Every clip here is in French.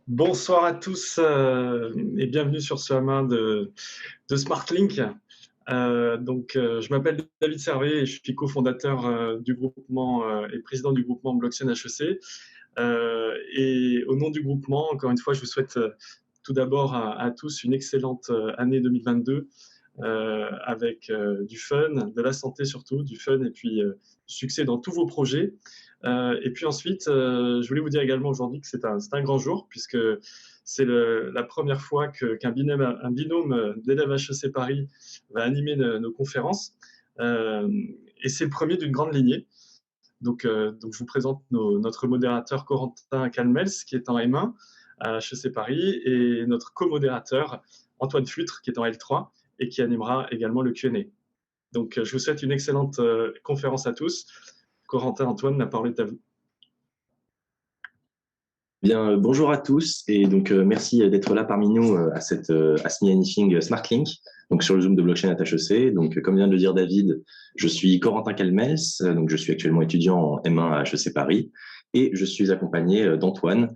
Bonsoir à tous et bienvenue sur ce main de SmartLink. Je m'appelle David Servet et je suis cofondateur du groupement et président du groupement Blockchain HEC. Et au nom du groupement, encore une fois, je vous souhaite tout d'abord à tous une excellente année 2022 avec du fun, de la santé surtout, du fun et puis du succès dans tous vos projets. Et puis ensuite, je voulais vous dire également aujourd'hui que c'est un grand jour puisque c'est la première fois qu'un binôme d'élèves HEC Paris va animer nos conférences. Et c'est le premier d'une grande lignée. Donc, je vous présente notre modérateur Corentin Calmels, qui est en M1 à HEC Paris, et notre co-modérateur Antoine Flutre, qui est en L3 et qui animera également le Q&A. Donc, je vous souhaite une excellente conférence à tous. Corentin, Antoine, la parole est à vous. Bien, bonjour à tous et donc merci d'être là parmi nous à ce mini-meeting SmartLink, donc sur le Zoom de Blockchain at HEC. Donc comme vient de le dire David, je suis Corentin Calmels, donc je suis actuellement étudiant en M1 à HEC Paris et je suis accompagné d'Antoine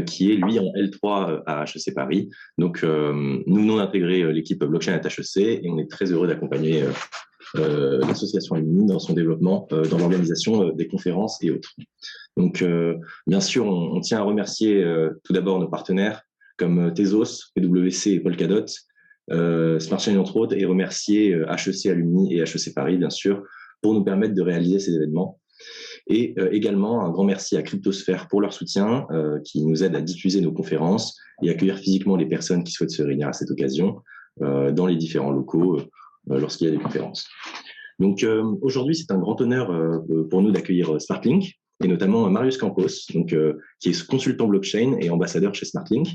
qui est lui en L3 à HEC Paris. Donc nous venons d'intégrer l'équipe Blockchain at HEC et on est très heureux d'accompagner l'association Alumni dans son développement, dans l'organisation des conférences et autres. Donc, bien sûr, on tient à remercier tout d'abord nos partenaires comme Tezos, PwC et Polkadot, SmartChain entre autres, et remercier HEC Alumni et HEC Paris, bien sûr, pour nous permettre de réaliser ces événements. Et également, un grand merci à Cryptosphère pour leur soutien, qui nous aide à diffuser nos conférences et accueillir physiquement les personnes qui souhaitent se réunir à cette occasion dans les différents locaux lorsqu'il y a des conférences. Donc, aujourd'hui, c'est un grand honneur pour nous d'accueillir SmartLink, et notamment Marius Campos, donc, qui est consultant blockchain et ambassadeur chez SmartLink.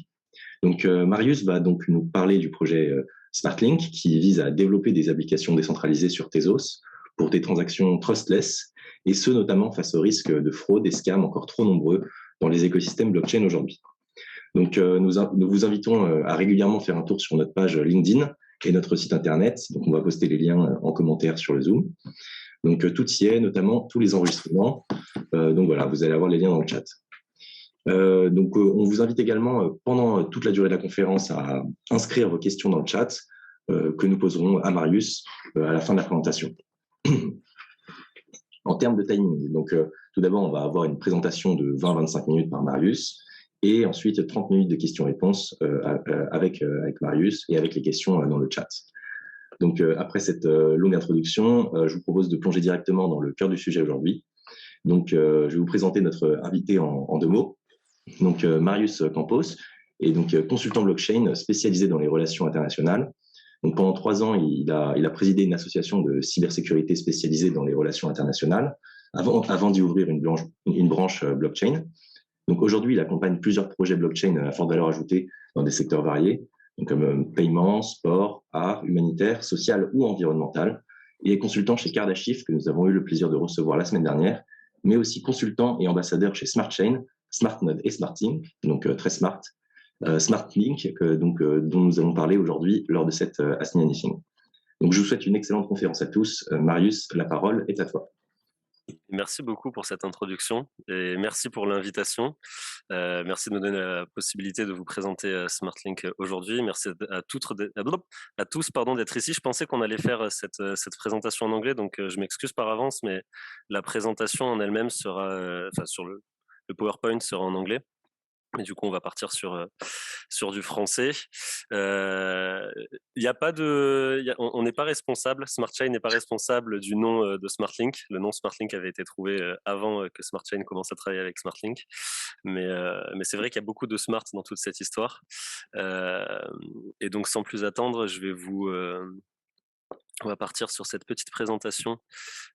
Donc, Marius va donc nous parler du projet SmartLink qui vise à développer des applications décentralisées sur Tezos pour des transactions trustless, et ce notamment face au risque de fraude et scams encore trop nombreux dans les écosystèmes blockchain aujourd'hui. Donc, nous vous invitons à régulièrement faire un tour sur notre page LinkedIn et notre site internet. Donc, on va poster les liens en commentaire sur le Zoom. Donc, tout y est, notamment tous les enregistrements. Donc voilà, vous allez avoir les liens dans le chat. On vous invite également pendant toute la durée de la conférence à inscrire vos questions dans le chat que nous poserons à Marius à la fin de la présentation. En termes de timing, donc tout d'abord, on va avoir une présentation de 20-25 minutes par Marius et ensuite 30 minutes de questions-réponses avec Marius et avec les questions dans le chat. Donc, après cette longue introduction, je vous propose de plonger directement dans le cœur du sujet aujourd'hui. Donc, je vais vous présenter notre invité en deux mots. Donc, Marius Campos est donc consultant blockchain spécialisé dans les relations internationales. Donc, pendant 3 ans, il a présidé une association de cybersécurité spécialisée dans les relations internationales avant d'y ouvrir une branche blockchain. Donc, aujourd'hui, il accompagne plusieurs projets blockchain à forte valeur ajoutée dans des secteurs variés, donc comme paiement, sport, art, humanitaire, social ou environnemental. Il est consultant chez Kardashift, que nous avons eu le plaisir de recevoir la semaine dernière, mais aussi consultant et ambassadeur chez SmartChain, SmartNode et SmartLink, donc très smart, SmartLink, dont nous allons parler aujourd'hui lors de cette ASMI Meeting. Donc, je vous souhaite une excellente conférence à tous. Marius, la parole est à toi. Merci beaucoup pour cette introduction et merci pour l'invitation. Merci de me donner la possibilité de vous présenter SmartLink aujourd'hui. Merci à tous d'être ici. Je pensais qu'on allait faire cette présentation en anglais, donc je m'excuse par avance, mais la présentation en elle-même sera, sur le PowerPoint sera en anglais. Et du coup, on va partir sur du français. On n'est pas responsable, SmartChain n'est pas responsable du nom de SmartLink. Le nom SmartLink avait été trouvé avant que SmartChain commence à travailler avec SmartLink. Mais c'est vrai qu'il y a beaucoup de smart dans toute cette histoire. Et donc, sans plus attendre, on va partir sur cette petite présentation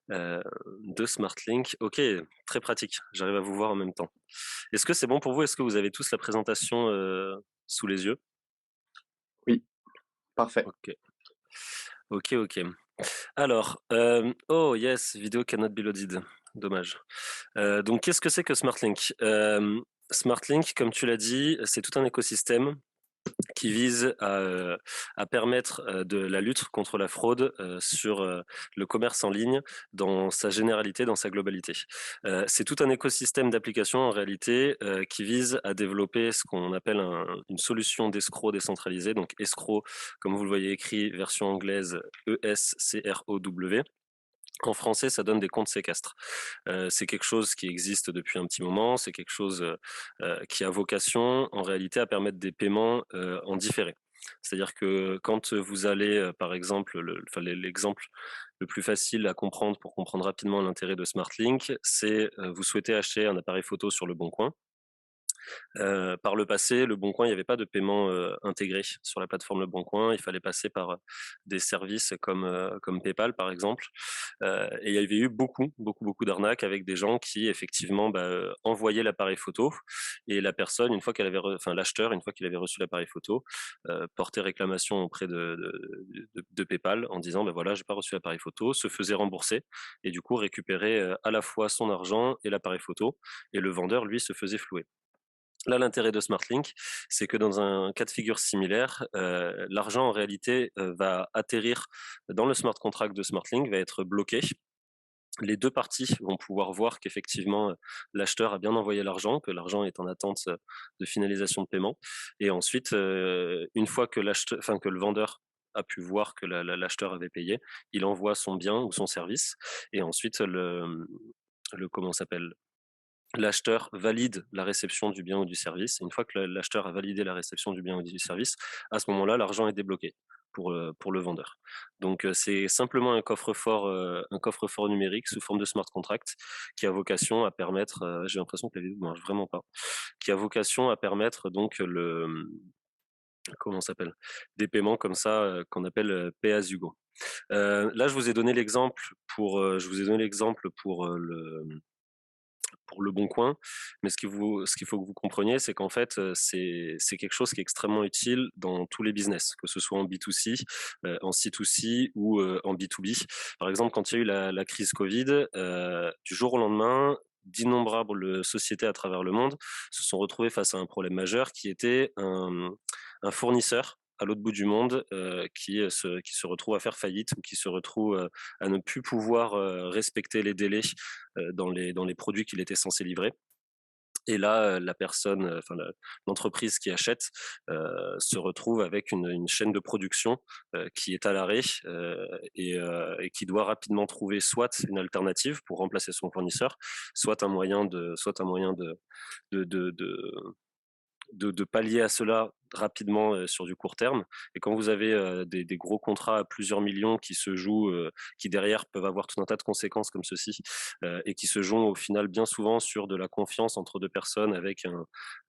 de SmartLink. Ok, très pratique, j'arrive à vous voir en même temps. Est-ce que c'est bon pour vous? Est-ce que vous avez tous la présentation sous les yeux? Oui, parfait. Ok. Alors, oh yes, video cannot be loaded. Dommage. Donc, qu'est-ce que c'est que SmartLink? SmartLink, comme tu l'as dit, c'est tout un écosystème qui vise à permettre de la lutte contre la fraude sur le commerce en ligne dans sa généralité, dans sa globalité. C'est tout un écosystème d'applications en réalité qui vise à développer ce qu'on appelle une solution d'escroc décentralisée, donc escroc, comme vous le voyez écrit, version anglaise ESCROW. En français, ça donne des comptes séquestres. C'est quelque chose qui existe depuis un petit moment, c'est quelque chose qui a vocation en réalité à permettre des paiements en différé. C'est-à-dire que quand vous allez, par exemple, l'exemple le plus facile à comprendre pour comprendre rapidement l'intérêt de SmartLink, c'est vous souhaitez acheter un appareil photo sur Le Bon Coin. Par le passé, Le Bon Coin, il n'y avait pas de paiement intégré sur la plateforme Le Bon Coin. Il fallait passer par des services comme PayPal, par exemple. Et il y avait eu beaucoup d'arnaques avec des gens qui, effectivement, envoyaient l'appareil photo et la personne, une fois qu'elle avait, l'acheteur, une fois qu'il avait reçu l'appareil photo, portait réclamation auprès de PayPal en disant, voilà, j'ai pas reçu l'appareil photo, se faisait rembourser et du coup récupérer à la fois son argent et l'appareil photo. Et le vendeur, lui, se faisait flouer. Là, l'intérêt de SmartLink, c'est que dans un cas de figure similaire, l'argent en réalité va atterrir dans le smart contract de SmartLink, va être bloqué. Les deux parties vont pouvoir voir qu'effectivement l'acheteur a bien envoyé l'argent, que l'argent est en attente de finalisation de paiement. Et ensuite, une fois que que le vendeur a pu voir que l'acheteur avait payé, il envoie son bien ou son service. Et ensuite, comment s'appelle l'acheteur valide la réception du bien ou du service. Et une fois que l'acheteur a validé la réception du bien ou du service, à ce moment-là, l'argent est débloqué pour le vendeur. Donc c'est simplement un coffre-fort numérique sous forme de smart contract qui a vocation à permettre, j'ai l'impression que la vidéo ne marche vraiment pas, qui a vocation à permettre donc comment s'appelle, des paiements comme ça qu'on appelle pay as you go. Là, je vous ai donné l'exemple pour Le Bon Coin, mais ce qu'il faut que vous compreniez, c'est qu'en fait, c'est quelque chose qui est extrêmement utile dans tous les business, que ce soit en B2C, en C2C ou en B2B. Par exemple, quand il y a eu la crise Covid, du jour au lendemain, d'innombrables sociétés à travers le monde se sont retrouvées face à un problème majeur qui était un fournisseur à l'autre bout du monde qui se retrouve à faire faillite ou qui se retrouve à ne plus pouvoir respecter les délais dans les produits qu'il était censé livrer. Et là, la personne, l'entreprise qui achète se retrouve avec une chaîne de production qui est à l'arrêt et qui doit rapidement trouver soit une alternative pour remplacer son fournisseur, soit un moyen de pallier à cela rapidement sur du court terme. Et quand vous avez des gros contrats à plusieurs millions qui se jouent, qui derrière peuvent avoir tout un tas de conséquences comme ceci, et qui se jouent au final bien souvent sur de la confiance entre deux personnes avec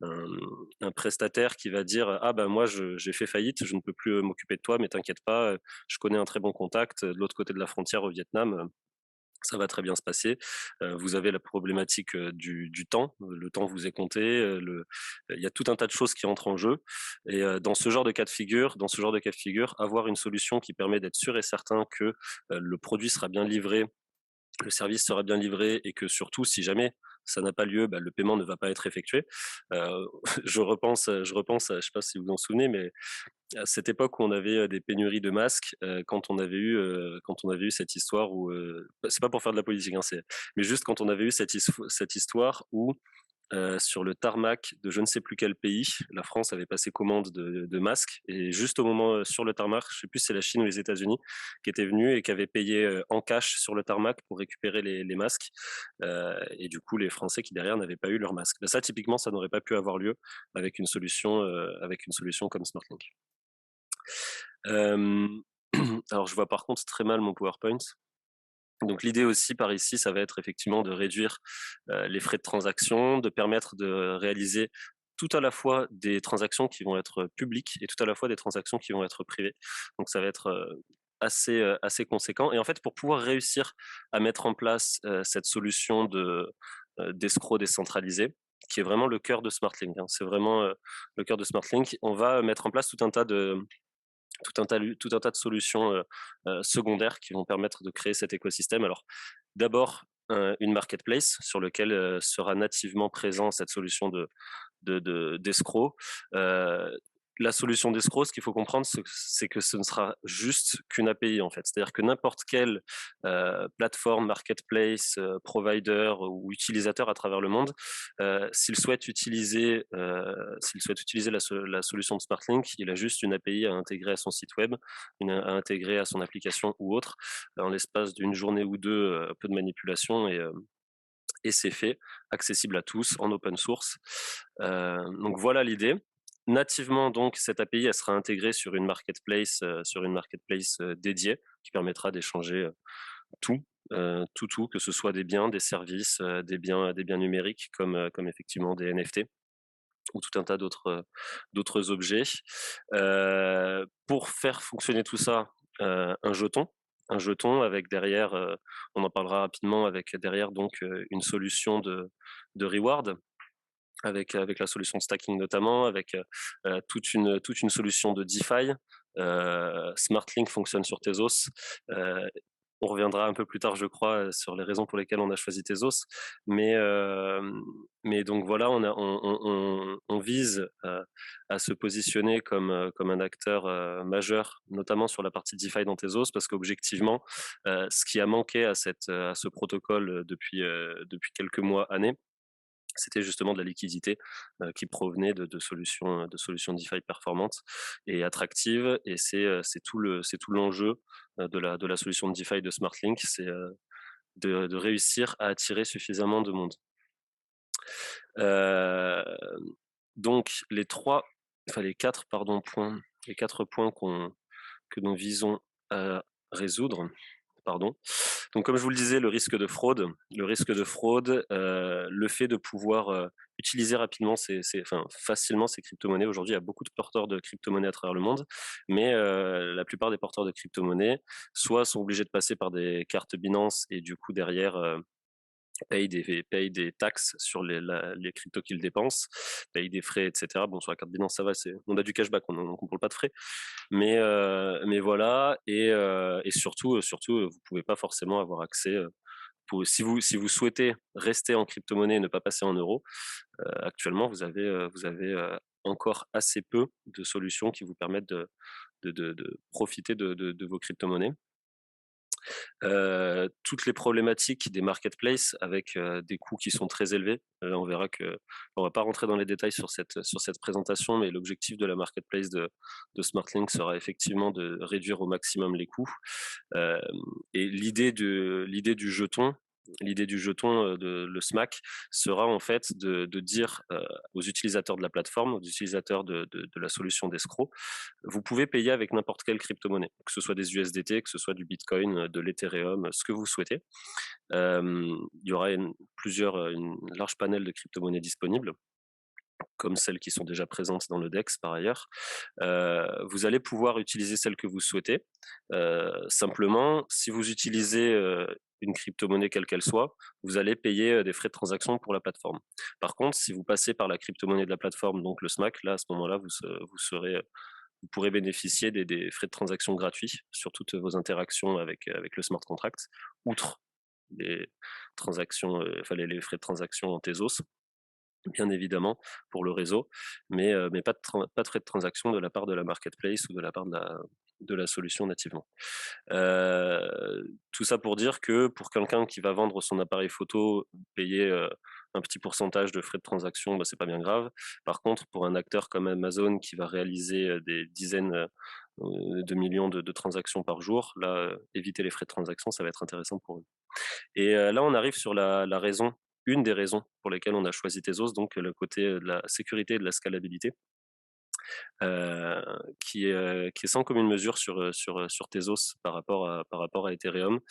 un prestataire qui va dire moi j'ai fait faillite, je ne peux plus m'occuper de toi, mais t'inquiète pas, je connais un très bon contact de l'autre côté de la frontière au Vietnam. Ça va très bien se passer. Vous avez la problématique du temps. Le temps vous est compté. Il y a tout un tas de choses qui entrent en jeu. Et dans ce genre de cas de figure, avoir une solution qui permet d'être sûr et certain que le produit sera bien livré, le service sera bien livré et que surtout, si jamais ça n'a pas lieu, le paiement ne va pas être effectué. Je repense, je sais pas si vous vous en souvenez, mais à cette époque où on avait des pénuries de masques, quand on avait eu cette histoire où c'est pas pour faire de la politique, hein, mais juste quand on avait eu cette histoire où sur le tarmac de je ne sais plus quel pays, la France avait passé commande de masques et juste au moment sur le tarmac, je sais plus si c'est la Chine ou les États-Unis qui étaient venus et qui avaient payé en cash sur le tarmac pour récupérer les masques et du coup les Français qui derrière n'avaient pas eu leurs masques. Ça typiquement ça n'aurait pas pu avoir lieu avec une solution comme SmartLink. Alors je vois par contre très mal mon PowerPoint. Donc l'idée aussi par ici, ça va être effectivement de réduire les frais de transaction, de permettre de réaliser tout à la fois des transactions qui vont être publiques et tout à la fois des transactions qui vont être privées. Donc ça va être assez conséquent. Et en fait, pour pouvoir réussir à mettre en place cette solution d'escroc décentralisé, qui est vraiment le cœur de SmartLink, hein, c'est vraiment le cœur de SmartLink, on va mettre en place tout un tas de solutions secondaires qui vont permettre de créer cet écosystème. Alors, d'abord, une marketplace sur lequel sera nativement présent cette solution d'escroc. La solution d'escroc, ce qu'il faut comprendre, c'est que ce ne sera juste qu'une API en fait. C'est-à-dire que n'importe quelle plateforme, marketplace, provider ou utilisateur à travers le monde, s'il souhaite utiliser la solution de SmartLink, il a juste une API à intégrer à son site web, à intégrer à son application ou autre. En l'espace d'une journée ou deux, peu de manipulation et c'est fait, accessible à tous, en open source. Donc voilà l'idée. Nativement, donc, cette API, elle sera intégrée sur une marketplace, dédiée, qui permettra d'échanger tout, que ce soit des biens, des services, des biens numériques, comme effectivement des NFT ou tout un tas d'autres objets. Pour faire fonctionner tout ça, un jeton avec derrière, on en parlera rapidement, avec derrière donc une solution de reward, avec la solution de stacking notamment, avec toute une solution de DeFi. SmartLink fonctionne sur Tezos. On reviendra un peu plus tard, je crois, sur les raisons pour lesquelles on a choisi Tezos. Mais donc voilà, on vise à se positionner comme un acteur majeur, notamment sur la partie DeFi dans Tezos, parce qu'objectivement, ce qui a manqué à ce protocole depuis quelques mois, années, c'était justement de la liquidité qui provenait de solutions DeFi performantes et attractives. Et c'est tout l'enjeu de la solution de DeFi de SmartLink, c'est de réussir à attirer suffisamment de monde. Donc les quatre points que nous visons à résoudre. Donc, comme je vous le disais, le risque de fraude, le fait de pouvoir utiliser rapidement, facilement ces crypto-monnaies. Aujourd'hui, il y a beaucoup de porteurs de crypto-monnaies à travers le monde, mais la plupart des porteurs de crypto-monnaies, soit sont obligés de passer par des cartes Binance et du coup derrière paye des taxes sur les cryptos qu'ils dépensent, paye des frais, etc. Bon, sur la carte Binance, ça va, on a du cashback, on ne contrôle pas de frais. Mais voilà, et surtout, vous pouvez pas forcément avoir accès. Si vous souhaitez rester en crypto-monnaie et ne pas passer en euros, actuellement, vous avez encore assez peu de solutions qui vous permettent de profiter de vos crypto-monnaies. Toutes les problématiques des marketplaces avec des coûts qui sont très élevés. On verra que on va pas rentrer dans les détails sur cette présentation, mais l'objectif de la marketplace de SmartLink sera effectivement de réduire au maximum les coûts. Et l'idée du jeton, de le SMAC, sera en fait de dire aux utilisateurs de la plateforme, aux utilisateurs de la solution d'escroc, vous pouvez payer avec n'importe quelle crypto-monnaie, que ce soit des USDT, que ce soit du Bitcoin, de l'Ethereum, ce que vous souhaitez. Il y aura une large panel de crypto-monnaies disponibles, comme celles qui sont déjà présentes dans le DEX par ailleurs. Vous allez pouvoir utiliser celles que vous souhaitez. Simplement, si vous utilisez une crypto-monnaie quelle qu'elle soit, vous allez payer des frais de transaction pour la plateforme. Par contre, si vous passez par la crypto-monnaie de la plateforme, donc le SMAC, là, à ce moment-là, vous pourrez bénéficier des frais de transaction gratuits sur toutes vos interactions avec le smart contract, outre les transactions, les frais de transaction en Tezos, bien évidemment, pour le réseau, mais pas de frais de transaction de la part de la marketplace ou de la part de la solution nativement. Tout ça pour dire que pour quelqu'un qui va vendre son appareil photo, payer un petit pourcentage de frais de transaction, c'est pas bien grave. Par contre, pour un acteur comme Amazon qui va réaliser des dizaines de millions de transactions par jour, là, éviter les frais de transaction, ça va être intéressant pour eux. Et là, on arrive sur une des raisons pour lesquelles on a choisi Tezos, donc le côté de la sécurité et de la scalabilité, qui est sans commune mesure sur Tezos par rapport à Ethereum.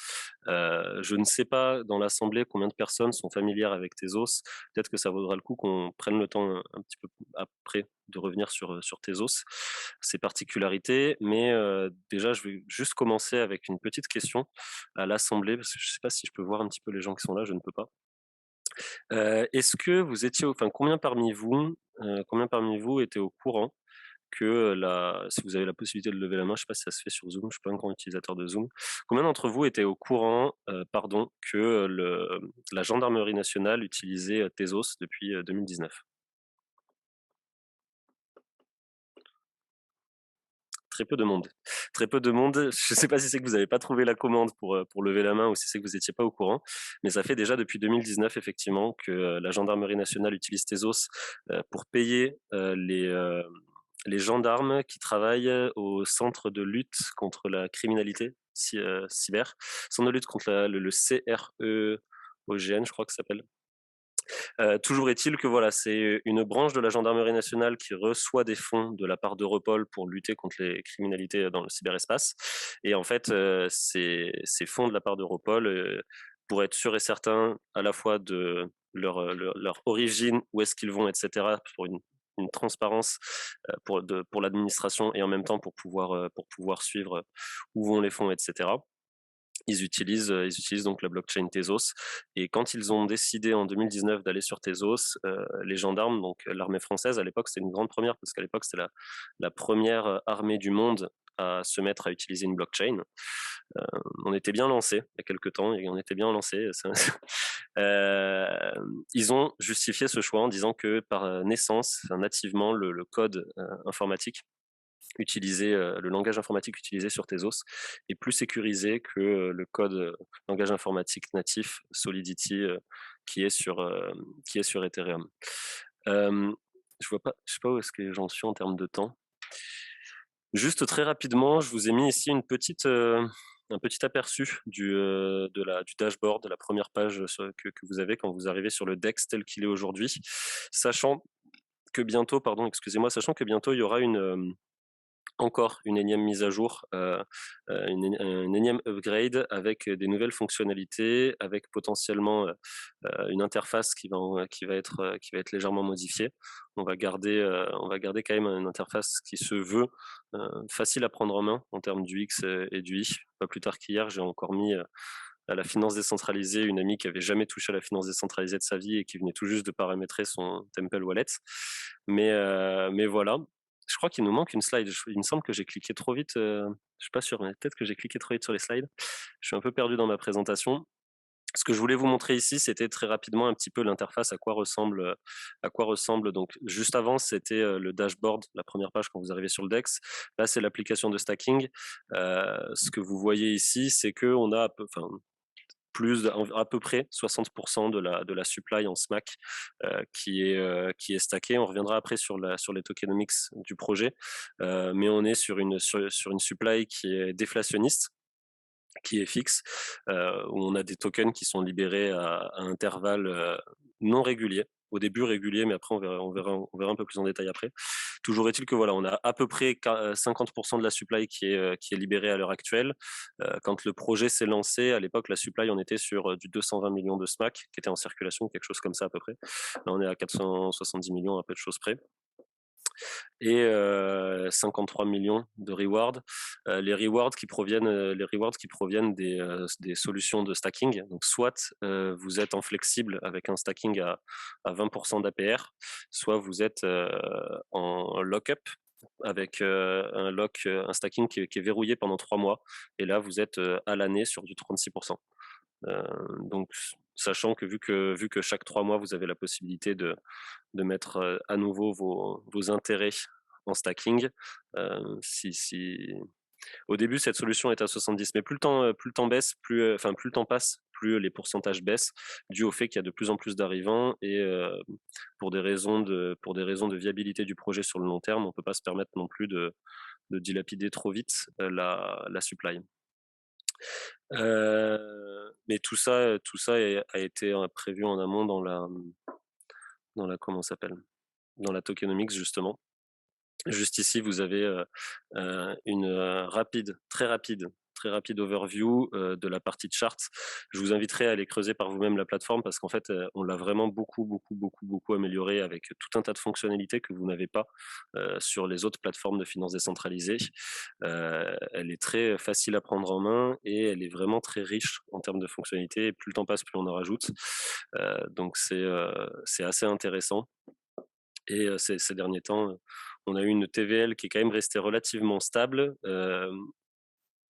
Je ne sais pas dans l'assemblée combien de personnes sont familières avec Tezos. Peut-être que ça vaudra le coup qu'on prenne le temps un petit peu après de revenir sur Tezos, ses particularités. Mais déjà, je vais juste commencer avec une petite question à l'assemblée, parce que je ne sais pas si je peux voir un petit peu les gens qui sont là, je ne peux pas. Est-ce que vous étiez, combien parmi vous étaient au courant que si vous avez la possibilité de lever la main, je ne sais pas si ça se fait sur Zoom, je ne suis pas un grand utilisateur de Zoom. Combien d'entre vous étaient au courant, que la gendarmerie nationale utilisait Tezos depuis 2019? Très peu de monde. Très peu de monde. Je ne sais pas si c'est que vous n'avez pas trouvé la commande pour lever la main ou si c'est que vous n'étiez pas au courant, mais ça fait déjà depuis 2019 effectivement que la gendarmerie nationale utilise Tezos pour payer les gendarmes qui travaillent au centre de lutte contre la criminalité cyber, centre de lutte contre le CREOGN, je crois que ça s'appelle. Toujours est-il que voilà, c'est une branche de la gendarmerie nationale qui reçoit des fonds de la part d'Europol pour lutter contre les criminalités dans le cyberespace. Et en fait, ces fonds de la part d'Europol, pour être sûr et certain à la fois de leur origine, où est-ce qu'ils vont, etc., pour une transparence pour l'administration et en même temps pour pouvoir suivre où vont les fonds, etc. Ils utilisent donc la blockchain Tezos. Et quand ils ont décidé en 2019 d'aller sur Tezos, les gendarmes, donc l'armée française, à l'époque, c'était une grande première, parce qu'à l'époque, c'était la première armée du monde à se mettre à utiliser une blockchain. On était bien lancé il y a quelques temps, et on était bien lancé. Ils ont justifié ce choix en disant que par naissance, nativement, le code informatique le langage informatique utilisé sur Tezos est plus sécurisé que le code langage informatique natif Solidity qui est sur Ethereum. Je sais pas où est-ce que j'en suis en termes de temps. Juste très rapidement, je vous ai mis ici un petit aperçu du dashboard, de la première page que vous avez quand vous arrivez sur le DEX tel qu'il est aujourd'hui, sachant que bientôt il y aura encore une énième mise à jour, une énième upgrade avec des nouvelles fonctionnalités, avec potentiellement une interface qui va être légèrement modifiée. On va garder quand même une interface qui se veut facile à prendre en main en termes du X et du Y. Pas plus tard qu'hier, j'ai encore mis à la finance décentralisée une amie qui avait jamais touché à la finance décentralisée de sa vie et qui venait tout juste de paramétrer son Temple Wallet. Mais voilà. Je crois qu'il nous manque une slide. Il me semble que j'ai cliqué trop vite. Je suis pas sûr, mais peut-être que j'ai cliqué trop vite sur les slides. Je suis un peu perdu dans ma présentation. Ce que je voulais vous montrer ici, c'était très rapidement un petit peu l'interface, à quoi ressemble. Donc, juste avant, c'était le dashboard, la première page quand vous arrivez sur le DEX. Là, c'est l'application de stacking. Ce que vous voyez ici, c'est que on a, à peu près 60% de la supply en SMAC qui est stackée. On reviendra après sur les tokenomics du projet, mais on est sur une supply qui est déflationniste, qui est fixe, où on a des tokens qui sont libérés à intervalles non réguliers. Au début régulier, mais après on verra un peu plus en détail après. Toujours est-il que voilà, on a à peu près 50% de la supply qui est libérée à l'heure actuelle. Quand le projet s'est lancé, à l'époque, la supply, on était sur du 220 millions de SMAC qui était en circulation, quelque chose comme ça à peu près. Là, on est à 470 millions, à peu de choses près. Et 53 millions de rewards. Les rewards qui proviennent des solutions de stacking. Donc soit vous êtes en flexible avec un stacking à 20% d'APR, soit vous êtes en lock-up avec un stacking qui est verrouillé pendant 3 mois. Et là, vous êtes à l'année sur du 36%. Donc, sachant que vu que chaque 3 mois, vous avez la possibilité de mettre à nouveau vos intérêts en stacking. Au début, cette solution est à 70, mais plus le temps baisse, plus le temps passe, plus les pourcentages baissent, dû au fait qu'il y a de plus en plus d'arrivants et pour des raisons de viabilité du projet sur le long terme, on ne peut pas se permettre non plus de dilapider trop vite la supply. Mais tout ça a été prévu en amont dans la tokenomics justement. Juste ici, vous avez une très rapide overview de la partie de charts. Je vous inviterai à aller creuser par vous-même la plateforme parce qu'en fait, on l'a vraiment beaucoup améliorée avec tout un tas de fonctionnalités que vous n'avez pas sur les autres plateformes de finance décentralisée. Elle est très facile à prendre en main et elle est vraiment très riche en termes de fonctionnalités. Et plus le temps passe, plus on en rajoute. Donc c'est assez intéressant. Et ces derniers temps, On a eu une TVL qui est quand même restée relativement stable.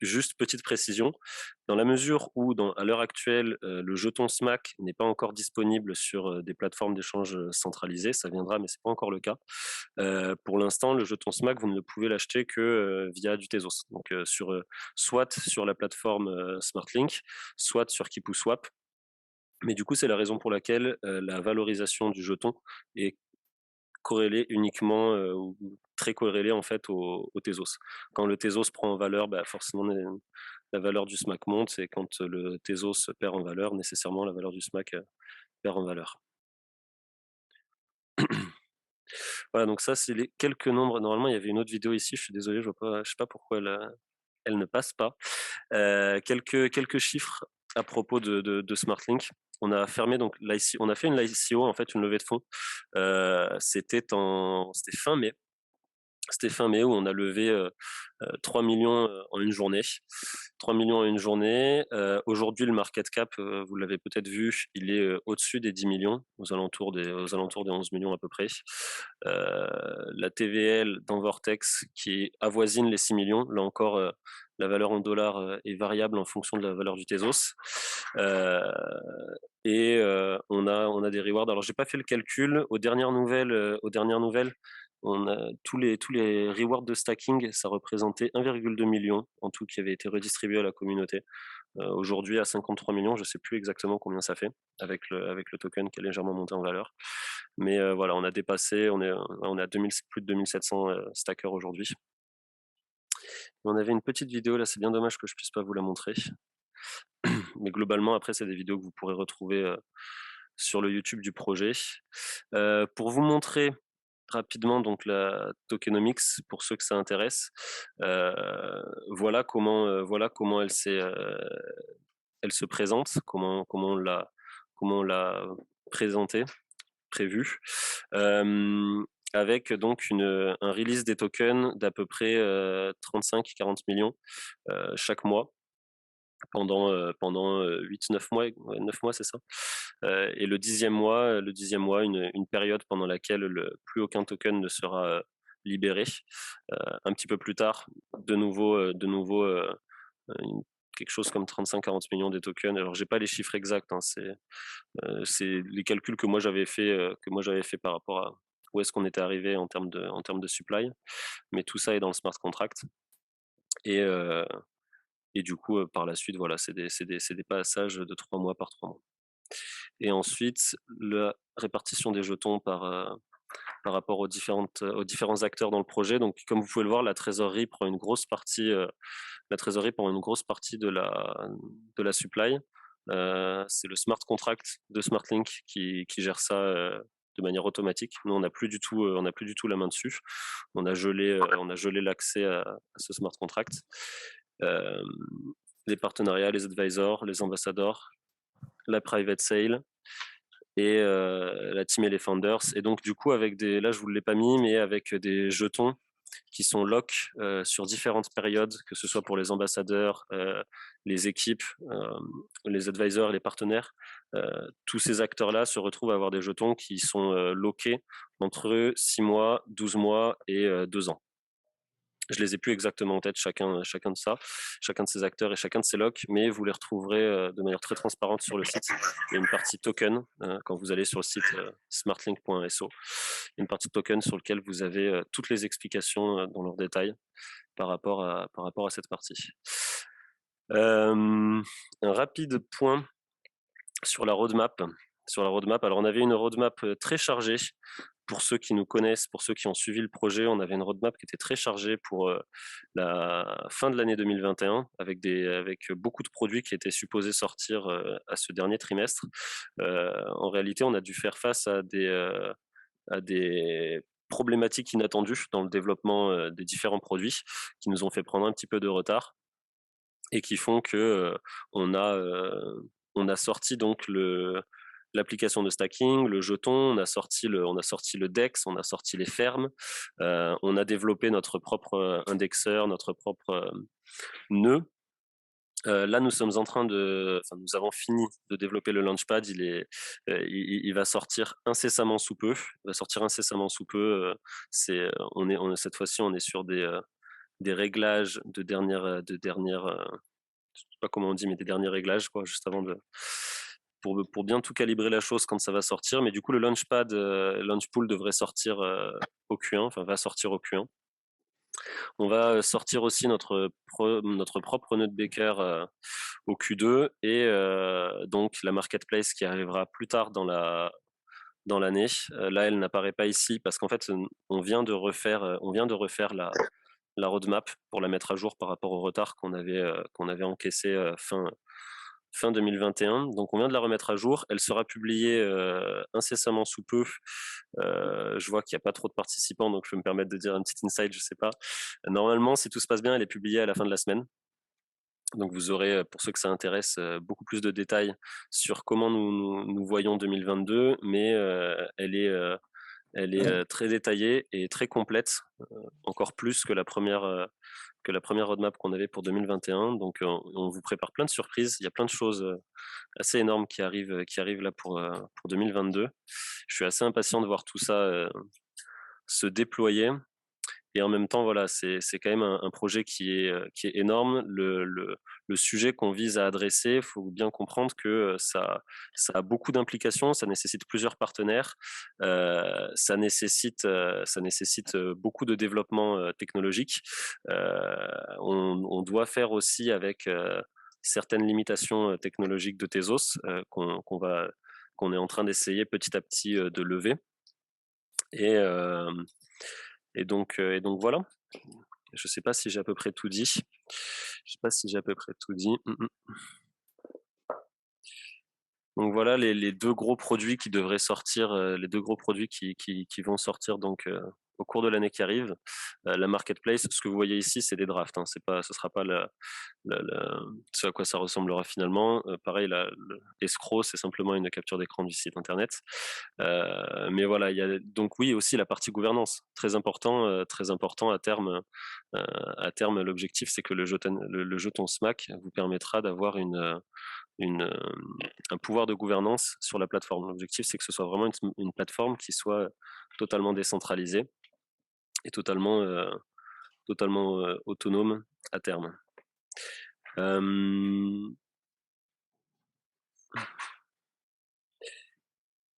Juste petite précision, dans la mesure où à l'heure actuelle, le jeton SMAC n'est pas encore disponible sur des plateformes d'échange centralisées, ça viendra, mais c'est pas encore le cas. Pour l'instant, le jeton SMAC, vous ne le pouvez l'acheter que via du Tezos. Donc, soit sur la plateforme SmartLink, soit sur KeepUSwap. Mais du coup, c'est la raison pour laquelle la valorisation du jeton est corrélée uniquement ou très corrélée en fait au Tezos. Quand le Tezos prend en valeur, forcément la valeur du SMAC monte, et quand le Tezos perd en valeur, nécessairement la valeur du SMAC perd en valeur. Voilà, donc ça c'est les quelques nombres. Normalement, il y avait une autre vidéo ici, je suis désolé, je sais pas pourquoi elle ne passe pas. Quelques chiffres à propos de SmartLink. On a fermé donc on a fait une ICO, en fait une levée de fonds. C'était fin mai. C'était fin mai où on a levé 3 millions en une journée. 3 millions en une journée. Aujourd'hui, le market cap, vous l'avez peut-être vu, il est au-dessus des 10 millions, aux alentours des 11 millions à peu près. La TVL dans Vortex qui avoisine les 6 millions. Là encore, la valeur en dollars est variable en fonction de la valeur du Tezos. On a des rewards. Alors, j'ai pas fait le calcul. Aux dernières nouvelles, on a tous les rewards de stacking, ça représentait 1,2 million en tout qui avait été redistribué à la communauté. Aujourd'hui, à 53 millions, je sais plus exactement combien ça fait avec le token qui a légèrement monté en valeur. Mais voilà, on a dépassé, on est à plus de 2700 stackers aujourd'hui. On avait une petite vidéo là, c'est bien dommage que je puisse pas vous la montrer. Mais globalement, après, c'est des vidéos que vous pourrez retrouver sur le YouTube du projet. Pour vous montrer rapidement donc la tokenomics pour ceux que ça intéresse. Voilà comment elle se présente, comment on l'a présentée, prévue. Avec donc un release des tokens d'à peu près 35-40 millions chaque mois pendant 8-9 mois, 9 mois c'est ça. Et le 10e mois, une période pendant laquelle plus aucun token ne sera libéré. Un petit peu plus tard, de nouveau quelque chose comme 35-40 millions des tokens. Alors j'ai pas les chiffres exacts, hein, c'est les calculs que moi j'avais fait par rapport à où est-ce qu'on était arrivé en termes de supply. Mais tout ça est dans le smart contract. Et du coup, par la suite, voilà, c'est des passages de 3 mois par 3 mois. Et ensuite, la répartition des jetons par rapport aux différents acteurs dans le projet. Donc, comme vous pouvez le voir, la trésorerie prend une grosse partie de la supply. C'est le smart contract de SmartLink qui gère ça de manière automatique. Nous, on n'a plus du tout la main dessus. On a gelé l'accès à ce smart contract. Les partenariats, les advisors, les ambassadors, la private sale et la team et les founders. Et donc du coup là je vous l'ai pas mis, mais avec des jetons qui sont lock sur différentes périodes, que ce soit pour les ambassadeurs, les équipes, les advisors et les partenaires. Tous ces acteurs-là se retrouvent à avoir des jetons qui sont lockés entre 6 mois, 12 mois et 2 ans. Je les ai plus exactement en tête, chacun de ces acteurs et chacun de ces locks, mais vous les retrouverez de manière très transparente sur le site. Il y a une partie token quand vous allez sur le site smartlink.so. Il y a une partie token sur laquelle vous avez toutes les explications dans leurs détails par rapport à cette partie. Un rapide point sur la roadmap. Alors on avait une roadmap très chargée. Pour ceux qui nous connaissent, pour ceux qui ont suivi le projet, on avait une roadmap qui était très chargée pour la fin de l'année 2021, avec beaucoup de produits qui étaient supposés sortir à ce dernier trimestre. En réalité, on a dû faire face à des problématiques inattendues dans le développement des différents produits qui nous ont fait prendre un petit peu de retard et qui font que on a sorti donc l'application de stacking, le jeton, on a sorti le DEX, on a sorti les fermes, on a développé notre propre indexeur, notre propre nœud. Là, nous sommes en train nous avons fini de développer le Launchpad. Il va sortir incessamment sous peu. Cette fois-ci, on est sur des réglages je sais pas comment on dit, mais des derniers réglages, quoi, juste avant pour bien tout calibrer la chose quand ça va sortir. Mais du coup, le Launchpad, Launchpool devrait sortir au Q1, enfin va sortir au Q1. On va sortir aussi notre propre Notebooker au Q2 et donc la marketplace qui arrivera plus tard dans l'année. Là, elle n'apparaît pas ici parce qu'en fait, on vient de refaire la roadmap pour la mettre à jour par rapport au retard qu'on avait encaissé fin 2021. Donc on vient de la remettre à jour. Elle sera publiée incessamment sous peu. Je vois qu'il n'y a pas trop de participants, donc je vais me permettre de dire un petit insight, je sais pas. Normalement, si tout se passe bien, elle est publiée à la fin de la semaine. Donc vous aurez, pour ceux que ça intéresse, beaucoup plus de détails sur comment nous voyons 2022, mais elle est très détaillée et très complète, encore plus que la première roadmap qu'on avait pour 2021. Donc on vous prépare plein de surprises. Il y a plein de choses assez énormes qui arrivent là pour 2022. Je suis assez impatient de voir tout ça se déployer. Et en même temps, voilà, c'est quand même un projet qui est énorme. Le sujet qu'on vise à adresser, il faut bien comprendre que ça a beaucoup d'implications, ça nécessite plusieurs partenaires, ça nécessite beaucoup de développement technologique. On doit faire aussi avec certaines limitations technologiques de Tezos qu'on est en train d'essayer petit à petit de lever. Et donc voilà. Je sais pas si j'ai à peu près tout dit. Donc voilà les deux gros produits qui devraient sortir, les deux gros produits qui vont sortir donc au cours de l'année qui arrive. La marketplace, ce que vous voyez ici, c'est des drafts. Hein. Ce sera pas ce à quoi ça ressemblera finalement. Pareil, l'escroc, c'est simplement une capture d'écran du site internet. Mais voilà, il y a donc oui aussi la partie gouvernance, très important à terme. L'objectif, c'est que le jeton SMAC vous permettra d'avoir un pouvoir de gouvernance sur la plateforme. L'objectif, c'est que ce soit vraiment une plateforme qui soit totalement décentralisée et totalement autonome à terme.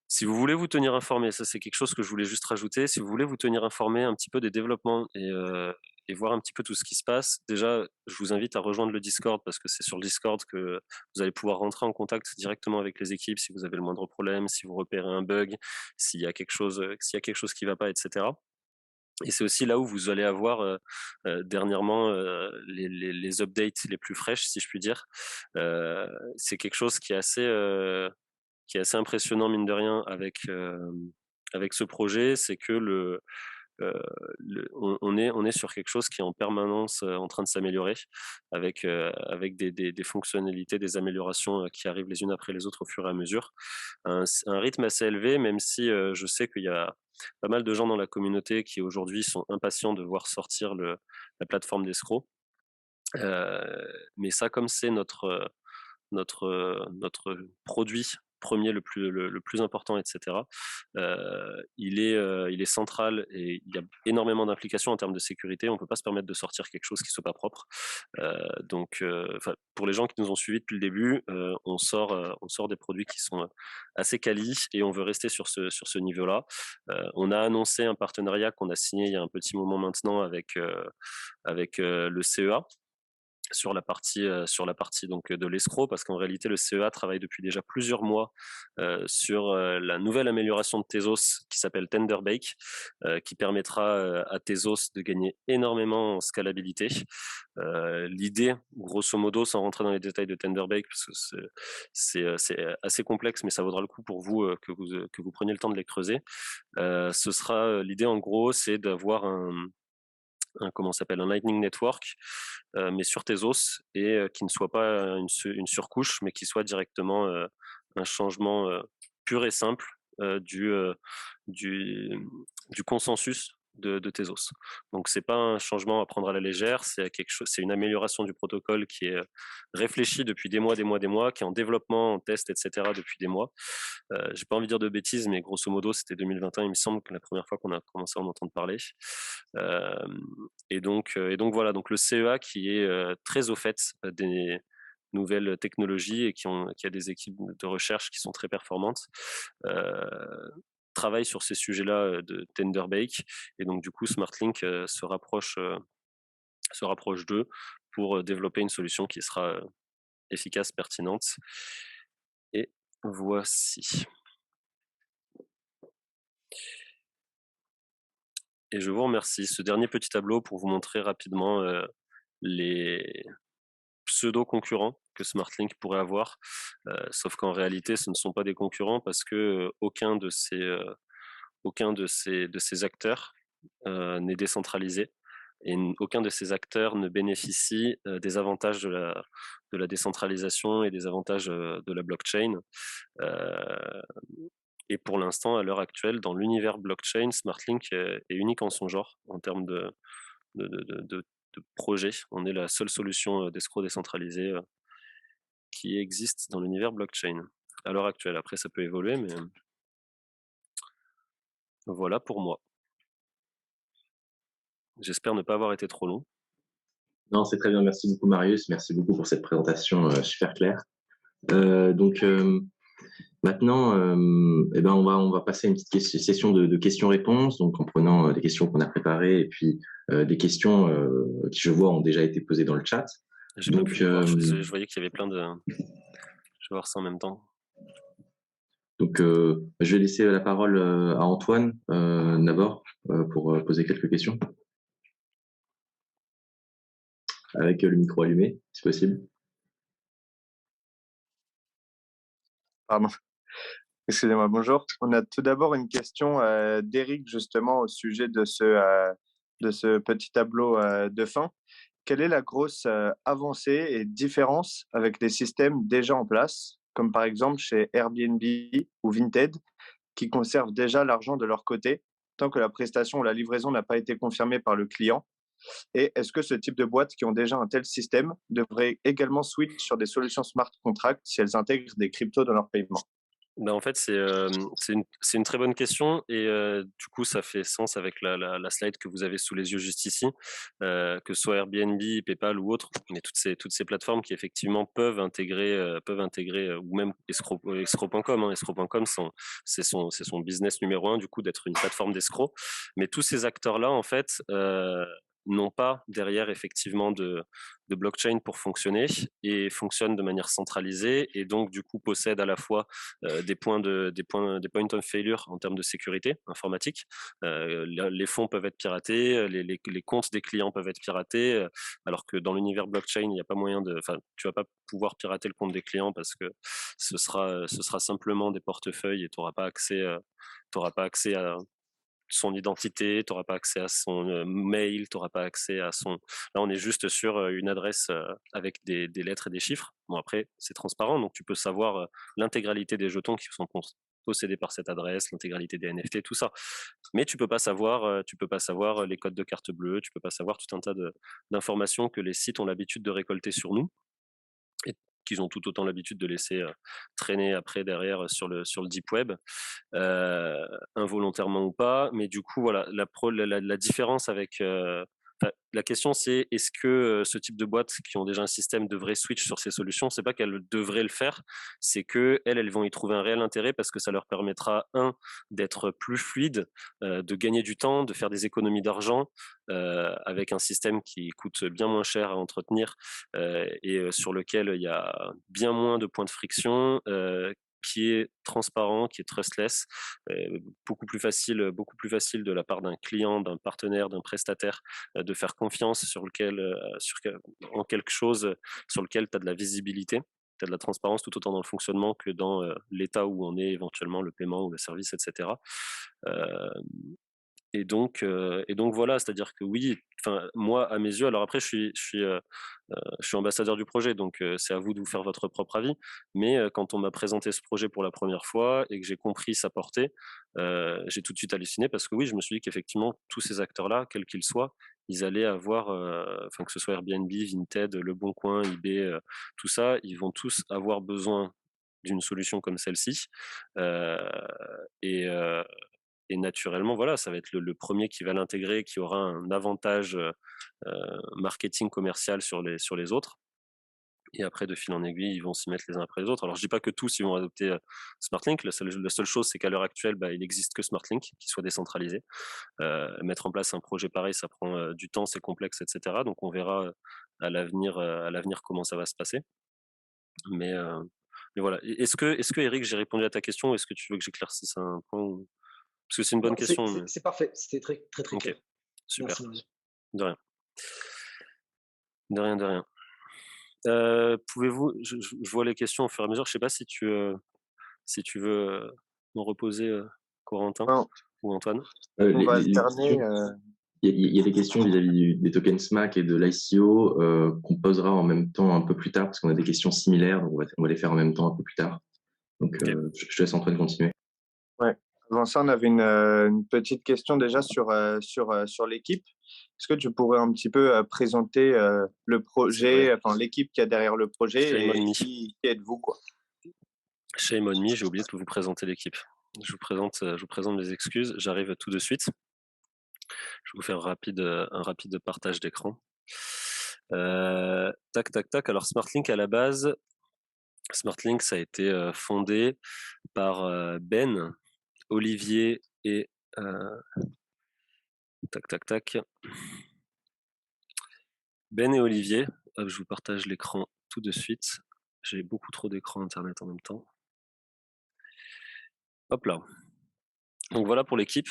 Si vous voulez vous tenir informé, ça c'est quelque chose que je voulais juste rajouter, si vous voulez vous tenir informé un petit peu des développements et voir un petit peu tout ce qui se passe, déjà je vous invite à rejoindre le Discord parce que c'est sur le Discord que vous allez pouvoir rentrer en contact directement avec les équipes si vous avez le moindre problème, si vous repérez un bug, s'il y a quelque chose qui va pas, etc. Et c'est aussi là où vous allez avoir dernièrement les updates les plus fraîches, si je puis dire. C'est quelque chose qui est assez impressionnant mine de rien avec ce projet, c'est que on est sur quelque chose qui est en permanence en train de s'améliorer avec des fonctionnalités, des améliorations qui arrivent les unes après les autres au fur et à mesure. Un rythme assez élevé, même si je sais qu'il y a pas mal de gens dans la communauté qui aujourd'hui sont impatients de voir sortir la plateforme d'escroc. Mais ça, comme c'est notre produit premier le plus important, etc. Il est central et il y a énormément d'implications en termes de sécurité. On peut pas se permettre de sortir quelque chose qui soit pas propre. Donc, pour les gens qui nous ont suivis depuis le début, on sort des produits qui sont assez quali et on veut rester sur ce niveau-là. On a annoncé un partenariat qu'on a signé il y a un petit moment maintenant avec le CEA. Sur la partie donc de l'escroc, parce qu'en réalité le CEA travaille depuis déjà plusieurs mois sur la nouvelle amélioration de Tezos qui s'appelle Tenderbake, qui permettra à Tezos de gagner énormément en scalabilité. L'idée, grosso modo, sans rentrer dans les détails de Tenderbake, parce que c'est assez complexe, mais ça vaudra le coup pour vous que vous preniez le temps de les creuser. Ce sera l'idée en gros, c'est d'avoir un Lightning Network, mais sur Tezos et qui ne soit pas une surcouche, mais qui soit directement un changement pur et simple du consensus de Tezos. Donc c'est pas un changement à prendre à la légère, c'est une amélioration du protocole qui est réfléchie depuis des mois, qui est en développement, en test, etc. depuis des mois. J'ai pas envie de dire de bêtises, mais grosso modo, c'était 2021, il me semble, que la première fois qu'on a commencé à en entendre parler. Et donc voilà, donc le CEA qui est très au fait des nouvelles technologies et qui a des équipes de recherche qui sont très performantes, travaille sur ces sujets-là de Tenderbake. Et donc du coup, SmartLink se rapproche d'eux pour développer une solution qui sera efficace, pertinente. Et voici. Et je vous remercie. Ce dernier petit tableau pour vous montrer rapidement les pseudo-concurrents que SmartLink pourrait avoir, sauf qu'en réalité, ce ne sont pas des concurrents parce que aucun de ces acteurs n'est décentralisé et aucun de ces acteurs ne bénéficie des avantages de la décentralisation et des avantages de la blockchain. Et pour l'instant, à l'heure actuelle, dans l'univers blockchain, SmartLink est unique en son genre en termes de projet. On est la seule solution d'escroc décentralisée qui existe dans l'univers blockchain à l'heure actuelle. Après, ça peut évoluer, mais voilà pour moi. J'espère ne pas avoir été trop long. Non, c'est très bien. Merci beaucoup, Marius. Merci beaucoup pour cette présentation super claire. Maintenant, on va passer à une petite session de questions-réponses, donc en prenant des questions qu'on a préparées et puis des questions qui, je vois, ont déjà été posées dans le chat. J'ai pas pu voir, je suis désolé, je voyais qu'il y avait plein de... Je vais voir ça en même temps. Donc, je vais laisser la parole à Antoine d'abord pour poser quelques questions. Avec le micro allumé, si possible. Pardon. Excusez-moi, bonjour. On a tout d'abord une question d'Éric justement au sujet de ce petit tableau de fin. Quelle est la grosse avancée et différence avec les systèmes déjà en place, comme par exemple chez Airbnb ou Vinted, qui conservent déjà l'argent de leur côté tant que la prestation ou la livraison n'a pas été confirmée par le client? Et est-ce que ce type de boîtes qui ont déjà un tel système devraient également switch sur des solutions smart contracts si elles intègrent des cryptos dans leur paiement? Ben en fait, c'est une très bonne question et du coup, ça fait sens avec la slide que vous avez sous les yeux juste ici, que ce soit Airbnb, PayPal ou autres, mais toutes ces plateformes qui effectivement peuvent intégrer ou même escroc.com. Escroc.com, c'est son business numéro un, du coup, d'être une plateforme d'escroc. Mais tous ces acteurs-là, en fait, n'ont pas derrière effectivement de blockchain pour fonctionner et fonctionnent de manière centralisée et donc du coup possèdent à la fois des points of failure en termes de sécurité informatique. Les fonds peuvent être piratés, les comptes des clients peuvent être piratés, alors que dans l'univers blockchain, il n'y a pas moyen tu vas pas pouvoir pirater le compte des clients parce que ce sera simplement des portefeuilles et tu n'auras pas accès à son identité, tu n'auras pas accès à son mail, tu n'auras pas accès à son... Là, on est juste sur une adresse avec des lettres et des chiffres. Bon, après, c'est transparent, donc tu peux savoir l'intégralité des jetons qui sont possédés par cette adresse, l'intégralité des NFT, tout ça. Mais tu peux pas savoir les codes de carte bleue, tu peux pas savoir tout un tas d'informations que les sites ont l'habitude de récolter sur nous et qu'ils ont tout autant l'habitude de laisser traîner après derrière sur le deep web, involontairement ou pas. Mais du coup, voilà, la différence avec la question, c'est est-ce que ce type de boîtes qui ont déjà un système devraient switch sur ces solutions? C'est pas qu'elles devraient le faire, c'est que elles vont y trouver un réel intérêt parce que ça leur permettra d'être plus fluide, de gagner du temps, de faire des économies d'argent avec un système qui coûte bien moins cher à entretenir et sur lequel il y a bien moins de points de friction. Qui est transparent, qui est trustless, beaucoup plus facile de la part d'un client, d'un partenaire, d'un prestataire, de faire confiance en quelque chose sur lequel tu as de la visibilité, tu as de la transparence tout autant dans le fonctionnement que dans l'état où on est éventuellement, le paiement ou le service, etc. Et donc voilà, c'est-à-dire que oui, enfin moi à mes yeux, alors après je suis ambassadeur du projet, donc c'est à vous de vous faire votre propre avis. Mais quand on m'a présenté ce projet pour la première fois et que j'ai compris sa portée, j'ai tout de suite halluciné parce que oui, je me suis dit qu'effectivement tous ces acteurs-là, quels qu'ils soient, ils allaient avoir, enfin que ce soit Airbnb, Vinted, Le Bon Coin, eBay, tout ça, ils vont tous avoir besoin d'une solution comme celle-ci. Euh, et, euh, et naturellement, voilà, ça va être le premier qui va l'intégrer, qui aura un avantage marketing commercial sur les autres. Et après, de fil en aiguille, ils vont s'y mettre les uns après les autres. Alors, je dis pas que tous ils vont adopter SmartLink. La seule chose, c'est qu'à l'heure actuelle, il n'existe que SmartLink qui soit décentralisé. Mettre en place un projet pareil, ça prend du temps, c'est complexe, etc. Donc, on verra à l'avenir comment ça va se passer. Mais voilà. Est-ce que Eric, j'ai répondu à ta question ou est-ce que tu veux que j'éclaircisse un point Parce que c'est une bonne question. C'est parfait, c'était très, très, très clair. Super. Merci. De rien. De rien, de rien. Pouvez-vous, je vois les questions au fur et à mesure, je sais pas si tu veux m'en reposer, Corentin ou Antoine. On va alterner. Il y a des questions vis-à-vis des tokens SMAC et de l'ICO qu'on posera en même temps un peu plus tard, parce qu'on a des questions similaires, donc on va les faire en même temps un peu plus tard. Donc, okay. Je te laisse Antoine continuer. Ouais. Avant ça, on avait une petite question déjà sur l'équipe. Est-ce que tu pourrais un petit peu présenter le projet, enfin l'équipe qui a derrière le projet et qui êtes-vous, quoi? Shame on me, j'ai oublié de vous présenter l'équipe. Je vous présente mes excuses, j'arrive tout de suite. Je vais vous faire un rapide partage d'écran. Tac, tac, tac. Alors SmartLink à la base, SmartLink ça a été fondé par Ben, Olivier et tac, tac, tac. Ben et Olivier. Hop, je vous partage l'écran tout de suite. J'ai beaucoup trop d'écrans internet en même temps. Hop là. Donc voilà pour l'équipe.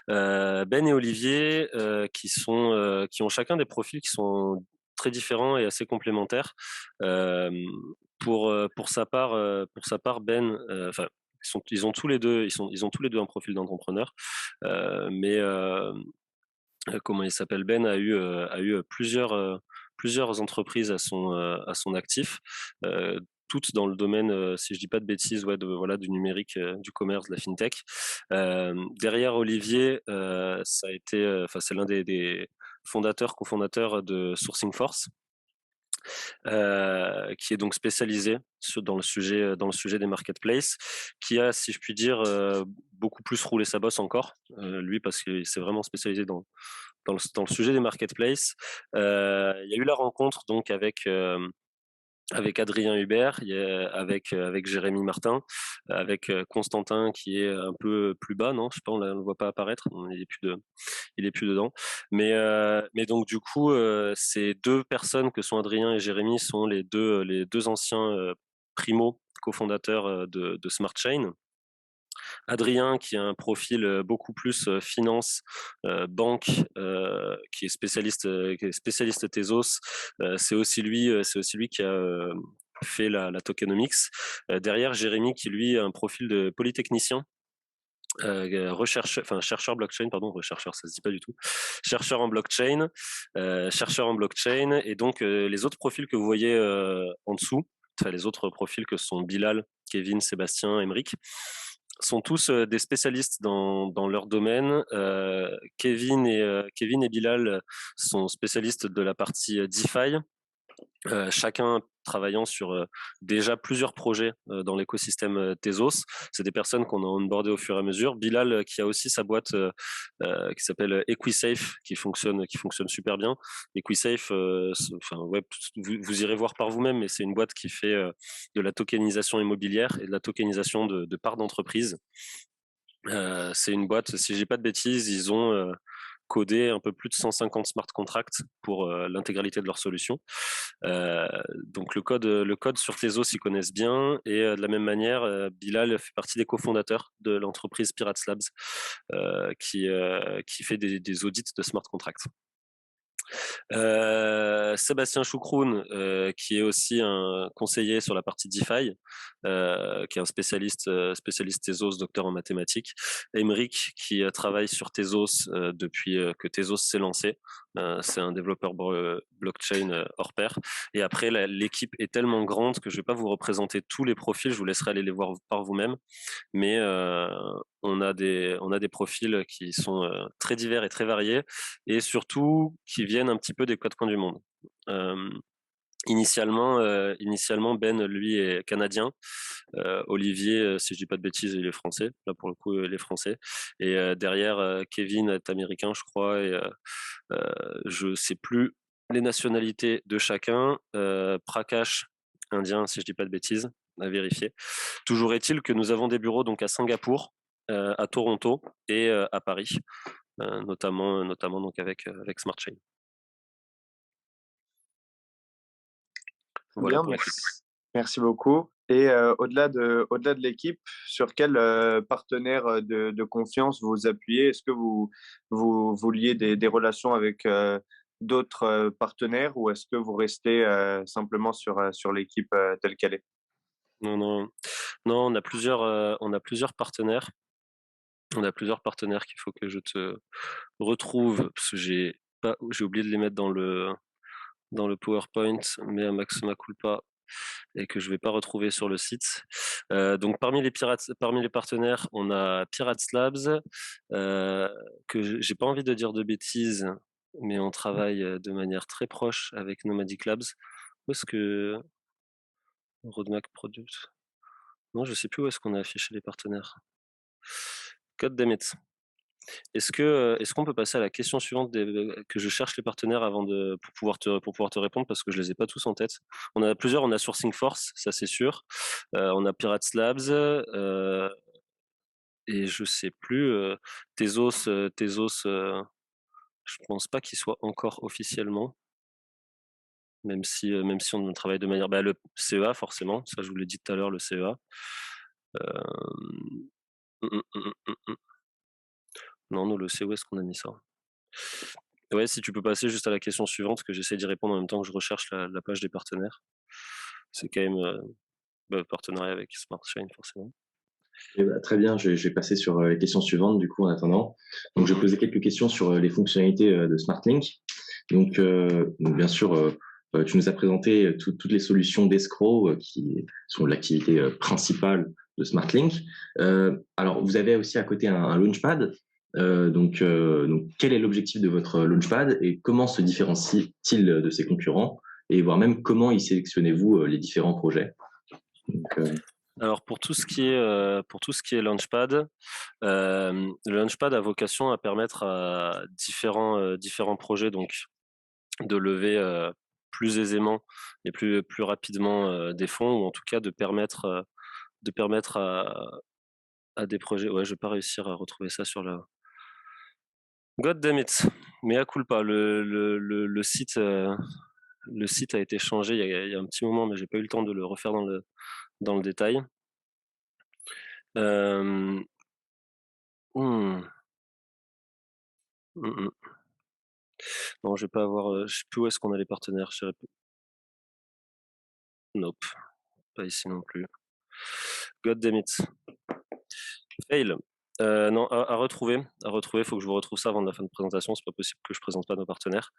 Ben et Olivier qui ont chacun des profils qui sont très différents et assez complémentaires. Pour sa part, Ben, enfin ils ont tous les deux un profil d'entrepreneur, mais comment il s'appelle, Ben a eu plusieurs entreprises à son actif, toutes dans le domaine, si je dis pas de bêtises, du numérique, du commerce, de la fintech. Derrière Olivier, ça a été, c'est l'un des cofondateurs de Sourcing Force. Qui est donc spécialisé dans le sujet des marketplaces, qui a, si je puis dire, beaucoup plus roulé sa bosse encore, lui, parce qu'il s'est vraiment spécialisé dans le sujet des marketplaces. Il y a eu la rencontre donc avec Adrien Hubert, avec Jérémy Martin, avec Constantin qui est un peu plus bas, non, je sais pas, on le voit pas apparaître, il est plus dedans. Mais donc du coup, ces deux personnes que sont Adrien et Jérémy sont les deux anciens primo cofondateurs de Smart Chain. Adrien qui a un profil beaucoup plus finance, banque, qui est spécialiste Tezos. C'est aussi lui qui a fait la tokenomics. Derrière Jérémy qui lui a un profil de polytechnicien. Chercheur blockchain, rechercheur, ça se dit pas du tout. Chercheur en blockchain, et donc les autres profils que vous voyez en dessous, les autres profils que sont Bilal, Kevin, Sébastien, Emeric, sont tous des spécialistes dans leur domaine. Kevin et Bilal sont spécialistes de la partie DeFi. Chacun travaillant sur déjà plusieurs projets dans l'écosystème Tezos. C'est des personnes qu'on a onboardées au fur et à mesure. Bilal qui a aussi sa boîte qui s'appelle EquiSafe, qui fonctionne super bien. EquiSafe, vous irez voir par vous-même, mais c'est une boîte qui fait de la tokenisation immobilière et de la tokenisation de parts d'entreprise. C'est une boîte, si je dis pas de bêtises, ils ont codé un peu plus de 150 smart contracts pour l'intégralité de leur solution. Donc le code sur Tezos, ils connaissent bien, et de la même manière, Bilal fait partie des cofondateurs de l'entreprise Pirates Labs qui fait des audits de smart contracts. Sébastien Choucroune, qui est aussi un conseiller sur la partie DeFi, qui est un spécialiste Tezos, docteur en mathématiques. Emeric, qui travaille sur Tezos depuis que Tezos s'est lancé. C'est un développeur blockchain hors pair. Et après, l'équipe est tellement grande que je vais pas vous représenter tous les profils. Je vous laisserai aller les voir par vous-même. Mais on a des profils qui sont très divers et très variés, et surtout qui viennent un petit peu des quatre coins du monde. Initialement, Ben, lui, est canadien. Olivier, si je dis pas de bêtises, il est français. Là, pour le coup, il est français. Et derrière, Kevin est américain, je crois. Et je sais plus les nationalités de chacun. Prakash, indien, si je dis pas de bêtises, à vérifier. Toujours est-il que nous avons des bureaux donc à Singapour, à Toronto et à Paris, notamment donc avec SmartChain. Voilà. Bien, merci beaucoup. Et au-delà de l'équipe, sur quel partenaire de confiance vous appuyez? Est-ce que vous liez des relations avec d'autres partenaires, ou est-ce que vous restez simplement sur l'équipe telle qu'elle est? Non, on a plusieurs partenaires. On a plusieurs partenaires qu'il faut que je te retrouve, parce que j'ai oublié de les mettre dans le PowerPoint, mais à ma culpa, et que je vais pas retrouver sur le site. Donc parmi les partenaires, on a Pirates Labs, que j'ai pas envie de dire de bêtises, mais on travaille de manière très proche avec Nomadic Labs. Où est-ce que Roadmap Product? Non, je sais plus où est-ce qu'on a affiché les partenaires. God damn it. Est-ce qu'on peut passer à la question suivante que je cherche les partenaires avant pour pouvoir te répondre, parce que je les ai pas tous en tête. On a plusieurs, on a Sourcing Force, ça c'est sûr. On a Pirates Labs, et je sais plus, Tezos, je pense pas qu'il soit encore officiellement, même si on travaille de manière, le CEA forcément, ça je vous l'ai dit tout à l'heure, le CEA. Non, nous le C, où est-ce qu'on a mis ça? Ouais, si tu peux passer juste à la question suivante, que j'essaie d'y répondre en même temps que je recherche la page des partenaires. C'est quand même partenariat avec SmartChain, forcément. Très bien, je vais passer sur les questions suivantes du coup en attendant. Donc je vais poser quelques questions sur les fonctionnalités de SmartLink. Donc bien sûr, tu nous as présenté toutes les solutions d'escrow qui sont l'activité principale de SmartLink. Alors vous avez aussi à côté un Launchpad. Donc quel est l'objectif de votre Launchpad et comment se différencie-t-il de ses concurrents, et voire même comment y sélectionnez-vous les différents projets? Donc, Alors pour tout ce qui est Launchpad, le Launchpad a vocation à permettre à différents projets donc de lever plus aisément et plus rapidement des fonds, ou en tout cas de permettre à des projets. Ouais, je vais pas réussir à retrouver ça sur la. God damn it, mea culpa. Le site a été changé il y a un petit moment, mais j'ai pas eu le temps de le refaire dans le détail. Hmm. Non, je vais pas avoir. Je sais plus où est-ce qu'on a les partenaires. Nope, pas ici non plus. God damn it. Fail. Non, à retrouver. Faut que je vous retrouve ça avant la fin de présentation. C'est pas possible que je présente pas nos partenaires.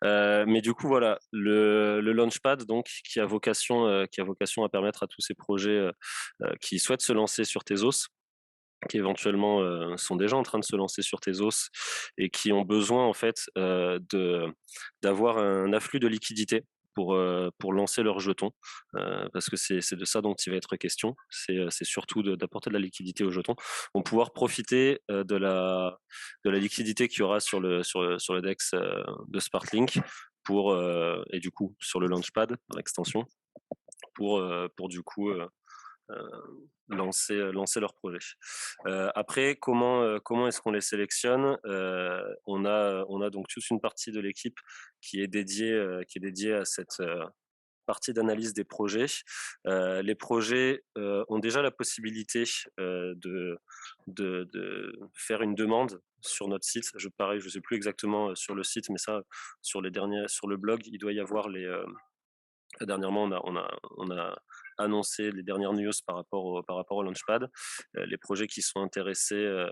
Mais du coup, voilà, le Launchpad, donc, qui a vocation à permettre à tous ces projets qui souhaitent se lancer sur Tezos, qui éventuellement sont déjà en train de se lancer sur Tezos et qui ont besoin en fait d'avoir un afflux de liquidité pour lancer leurs jetons, parce que c'est de ça dont il va être question. C'est surtout d'apporter de la liquidité aux jetons, vont pouvoir profiter de la liquidité qu'il y aura sur le DEX de SmartLink et du coup sur le Launchpad par extension pour du coup lancer leur projet. Après, comment est-ce qu'on les sélectionne? On a donc toute une partie de l'équipe qui est dédiée à cette partie d'analyse des projets. Les projets ont déjà la possibilité de faire une demande sur notre site. Pareil, je sais plus exactement sur le site, mais ça, sur le blog, il doit y avoir dernièrement, on a annoncé les dernières news par rapport au Launchpad. Les projets qui sont intéressés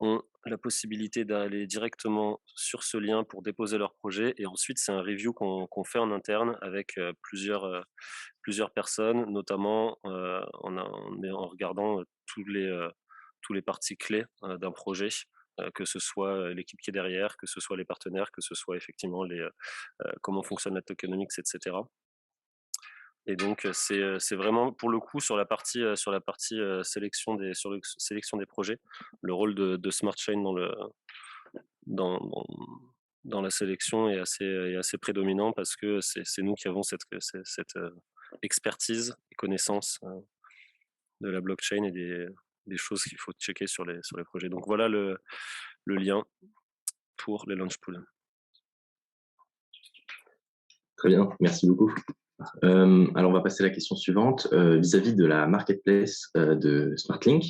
ont la possibilité d'aller directement sur ce lien pour déposer leur projet, et ensuite c'est un review qu'on fait en interne avec plusieurs personnes, notamment en regardant tous les parties clés d'un projet, que ce soit l'équipe qui est derrière, que ce soit les partenaires, que ce soit effectivement comment fonctionne la tokenomics, etc. Et donc c'est vraiment pour le coup sur la partie sélection des projets, le rôle de Smart Chain dans, dans, dans la sélection est assez prédominant, parce que c'est nous qui avons cette expertise et connaissance de la blockchain et des choses qu'il faut checker sur les projets. Donc voilà le lien pour les launch pools. Très bien, merci beaucoup. Alors, on va passer à la question suivante vis-à-vis de la marketplace de SmartLink.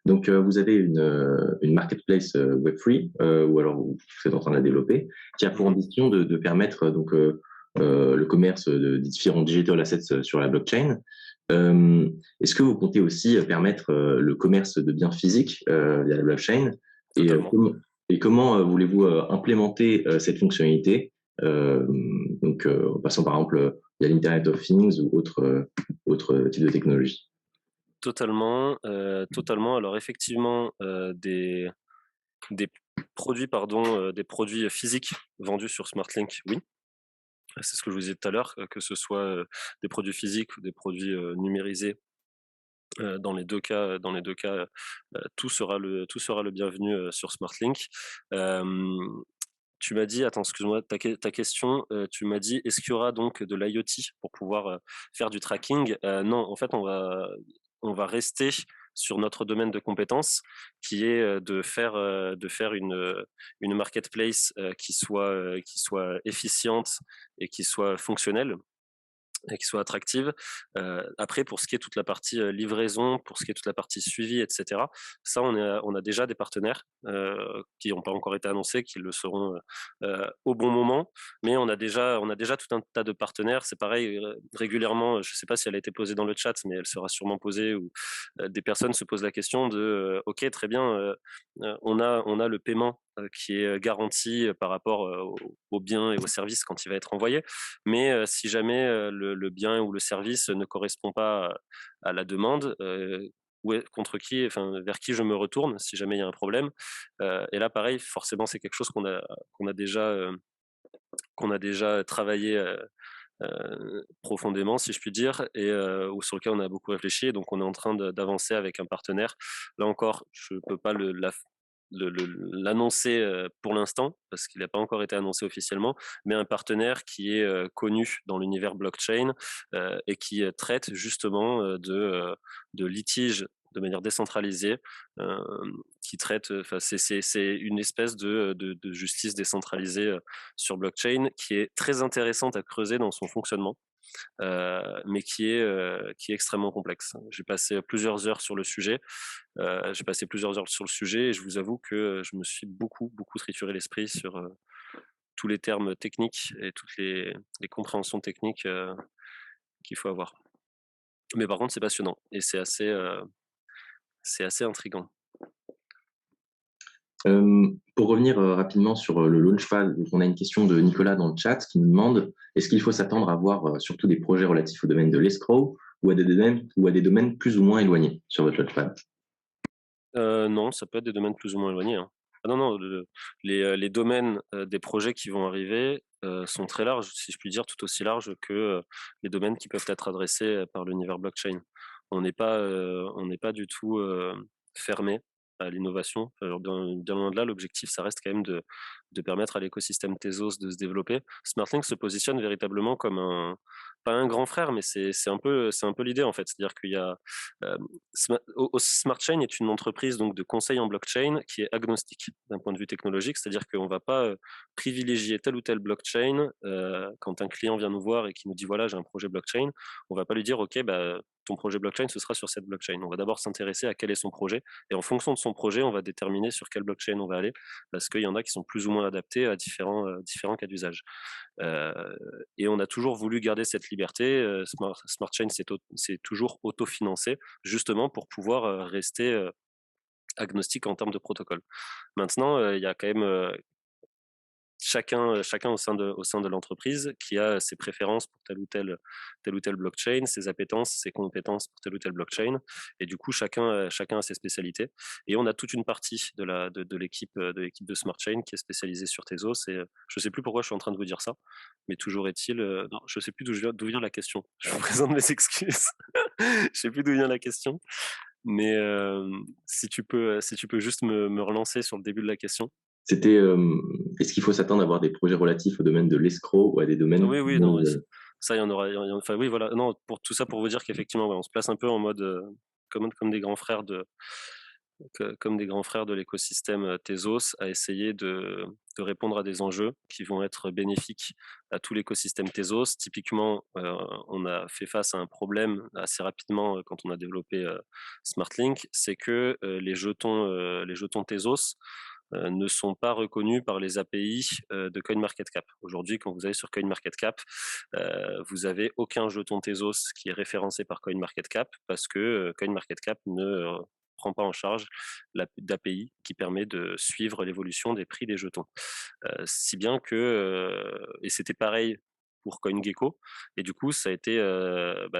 Donc, vous avez une marketplace Web3, ou alors vous êtes en train de la développer, qui a pour ambition de permettre donc le commerce de différents digital assets sur la blockchain. Est-ce que vous comptez aussi permettre le commerce de biens physiques via la blockchain? Et comment voulez-vous implémenter cette fonctionnalité, en passant par exemple via l'Internet of Things ou autre type de technologie? Totalement. Alors effectivement, des produits, des produits physiques vendus sur SmartLink, oui. C'est ce que je vous disais tout à l'heure, que ce soit des produits physiques ou des produits numérisés. Dans les deux cas, tout sera le bienvenu sur SmartLink. Tu m'as dit, attends, excuse-moi, ta question, tu m'as dit, est-ce qu'il y aura donc de l'IoT pour pouvoir faire du tracking? Non, en fait, on va rester sur notre domaine de compétences, qui est de faire une marketplace qui soit efficiente et qui soit fonctionnelle et qui soit attractive. Après, pour ce qui est toute la partie livraison, pour ce qui est toute la partie suivi, etc., ça, on a déjà des partenaires qui n'ont pas encore été annoncés, qui le seront au bon moment. Mais on a déjà tout un tas de partenaires. C'est pareil, régulièrement, je ne sais pas si elle a été posée dans le chat, mais elle sera sûrement posée, où des personnes se posent la question de OK, très bien, on a le paiement qui est garanti par rapport aux biens et aux services quand il va être envoyé. Mais si jamais le bien ou le service ne correspond pas à la demande, vers qui je me retourne si jamais il y a un problème. Et là, pareil, forcément, c'est quelque chose qu'on a déjà travaillé profondément, si je puis dire, et ou sur lequel on a beaucoup réfléchi. Donc, on est en train d'avancer avec un partenaire. Là encore, je ne peux pas l'annoncer pour l'instant, parce qu'il n'a pas encore été annoncé officiellement, mais un partenaire qui est connu dans l'univers blockchain et qui traite justement de litiges de manière décentralisée, qui traite, c'est une espèce de justice décentralisée sur blockchain, qui est très intéressante à creuser dans son fonctionnement, mais qui est extrêmement complexe. J'ai passé plusieurs heures sur le sujet. Et je vous avoue que je me suis beaucoup trituré l'esprit sur tous les termes techniques et toutes les compréhensions techniques qu'il faut avoir. Mais par contre, c'est passionnant et c'est assez intriguant. Pour revenir rapidement sur le Launchpad, on a une question de Nicolas dans le chat qui nous demande: est-ce qu'il faut s'attendre à voir surtout des projets relatifs au domaine de l'escrow ou à des domaines plus ou moins éloignés sur votre Launchpad? Non, ça peut être des domaines plus ou moins éloignés, hein. Ah non, les domaines des projets qui vont arriver sont très larges, si je puis dire, tout aussi larges que les domaines qui peuvent être adressés par l'univers blockchain. On n'est pas du tout fermé à l'innovation. Alors bien loin de là, l'objectif, ça reste quand même de permettre à l'écosystème Tezos de se développer. SmartLink se positionne véritablement comme pas un grand frère, mais c'est un peu l'idée en fait. C'est-à-dire qu'il y a Smart Chain est une entreprise donc de conseil en blockchain qui est agnostique d'un point de vue technologique, c'est-à-dire qu'on ne va pas privilégier telle ou telle blockchain. Quand un client vient nous voir et qui nous dit voilà j'ai un projet blockchain, on ne va pas lui dire ok ton projet blockchain ce sera sur cette blockchain. On va d'abord s'intéresser à quel est son projet et en fonction de son projet on va déterminer sur quelle blockchain on va aller parce qu'il y en a qui sont plus ou moins adaptés à différents cas d'usage. Et on a toujours voulu garder cette liberté. Smart Chain c'est toujours autofinancé justement pour pouvoir rester agnostique en termes de protocole. Maintenant, il y a quand même chacun au sein de l'entreprise qui a ses préférences pour telle ou telle blockchain, ses appétences, ses compétences pour telle ou telle blockchain. Et du coup, chacun a ses spécialités. Et on a toute une partie de l'équipe de Smart Chain qui est spécialisée sur Tezos. Et je ne sais plus pourquoi je suis en train de vous dire ça, mais toujours est-il, non, je ne sais plus d'où vient la question. Je vous présente mes excuses. Je ne sais plus d'où vient la question. Mais si tu peux juste me relancer sur le début de la question. C'était, est-ce qu'il faut s'attendre à avoir des projets relatifs au domaine de l'escroc ou à des domaines Oui, non, ça, il y en aura. Enfin, oui, voilà. Non, pour tout ça, pour vous dire qu'effectivement, ouais, on se place un peu en mode comme des grands frères comme des grands frères de l'écosystème Tezos, à essayer de répondre à des enjeux qui vont être bénéfiques à tout l'écosystème Tezos. Typiquement, on a fait face à un problème assez rapidement quand on a développé SmartLink, c'est que les jetons Tezos ne sont pas reconnus par les API de CoinMarketCap. Aujourd'hui, quand vous allez sur CoinMarketCap, vous n'avez aucun jeton Tezos qui est référencé par CoinMarketCap parce que CoinMarketCap ne prend pas en charge d'API qui permet de suivre l'évolution des prix des jetons. Si bien que, et c'était pareil pour CoinGecko, et du coup ça a été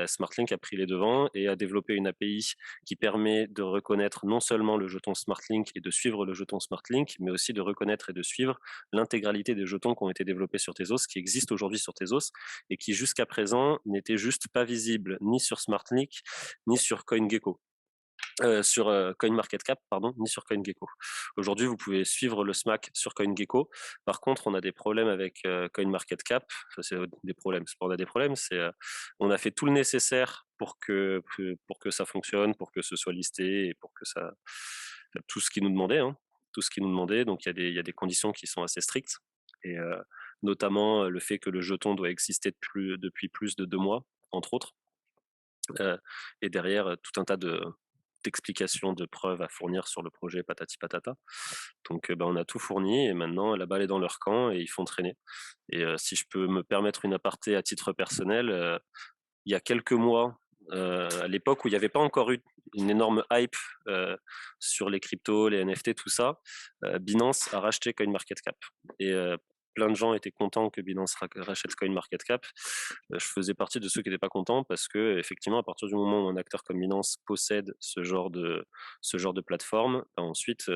SmartLink a pris les devants et a développé une API qui permet de reconnaître non seulement le jeton SmartLink et de suivre le jeton SmartLink, mais aussi de reconnaître et de suivre l'intégralité des jetons qui ont été développés sur Tezos, qui existent aujourd'hui sur Tezos et qui jusqu'à présent n'étaient juste pas visibles ni sur SmartLink ni sur CoinGecko. Sur CoinMarketCap, pardon, ni sur CoinGecko. Aujourd'hui, vous pouvez suivre le SMAC sur CoinGecko. Par contre, on a des problèmes avec CoinMarketCap. Enfin, c'est des problèmes. C'est pas on a des problèmes, c'est on a fait tout le nécessaire pour que ça fonctionne, pour que ce soit listé et pour que ça tout ce qu'ils nous demandaient, hein, tout ce qu'ils nous demandaient. Donc il y a des conditions qui sont assez strictes et notamment le fait que le jeton doit exister depuis plus de 2 mois, entre autres. Et derrière tout un tas d'explications, de preuves à fournir sur le projet patati patata. Donc on a tout fourni et maintenant la balle est dans leur camp et ils font traîner. Et si je peux me permettre une aparté à titre personnel, il y a quelques mois, à l'époque où il n'y avait pas encore eu une énorme hype sur les cryptos, les NFT, tout ça, Binance a racheté CoinMarketCap. Et plein de gens étaient contents que Binance rachète CoinMarketCap. Je faisais partie de ceux qui n'étaient pas contents parce que effectivement, à partir du moment où un acteur comme Binance possède ce genre de plateforme, ensuite,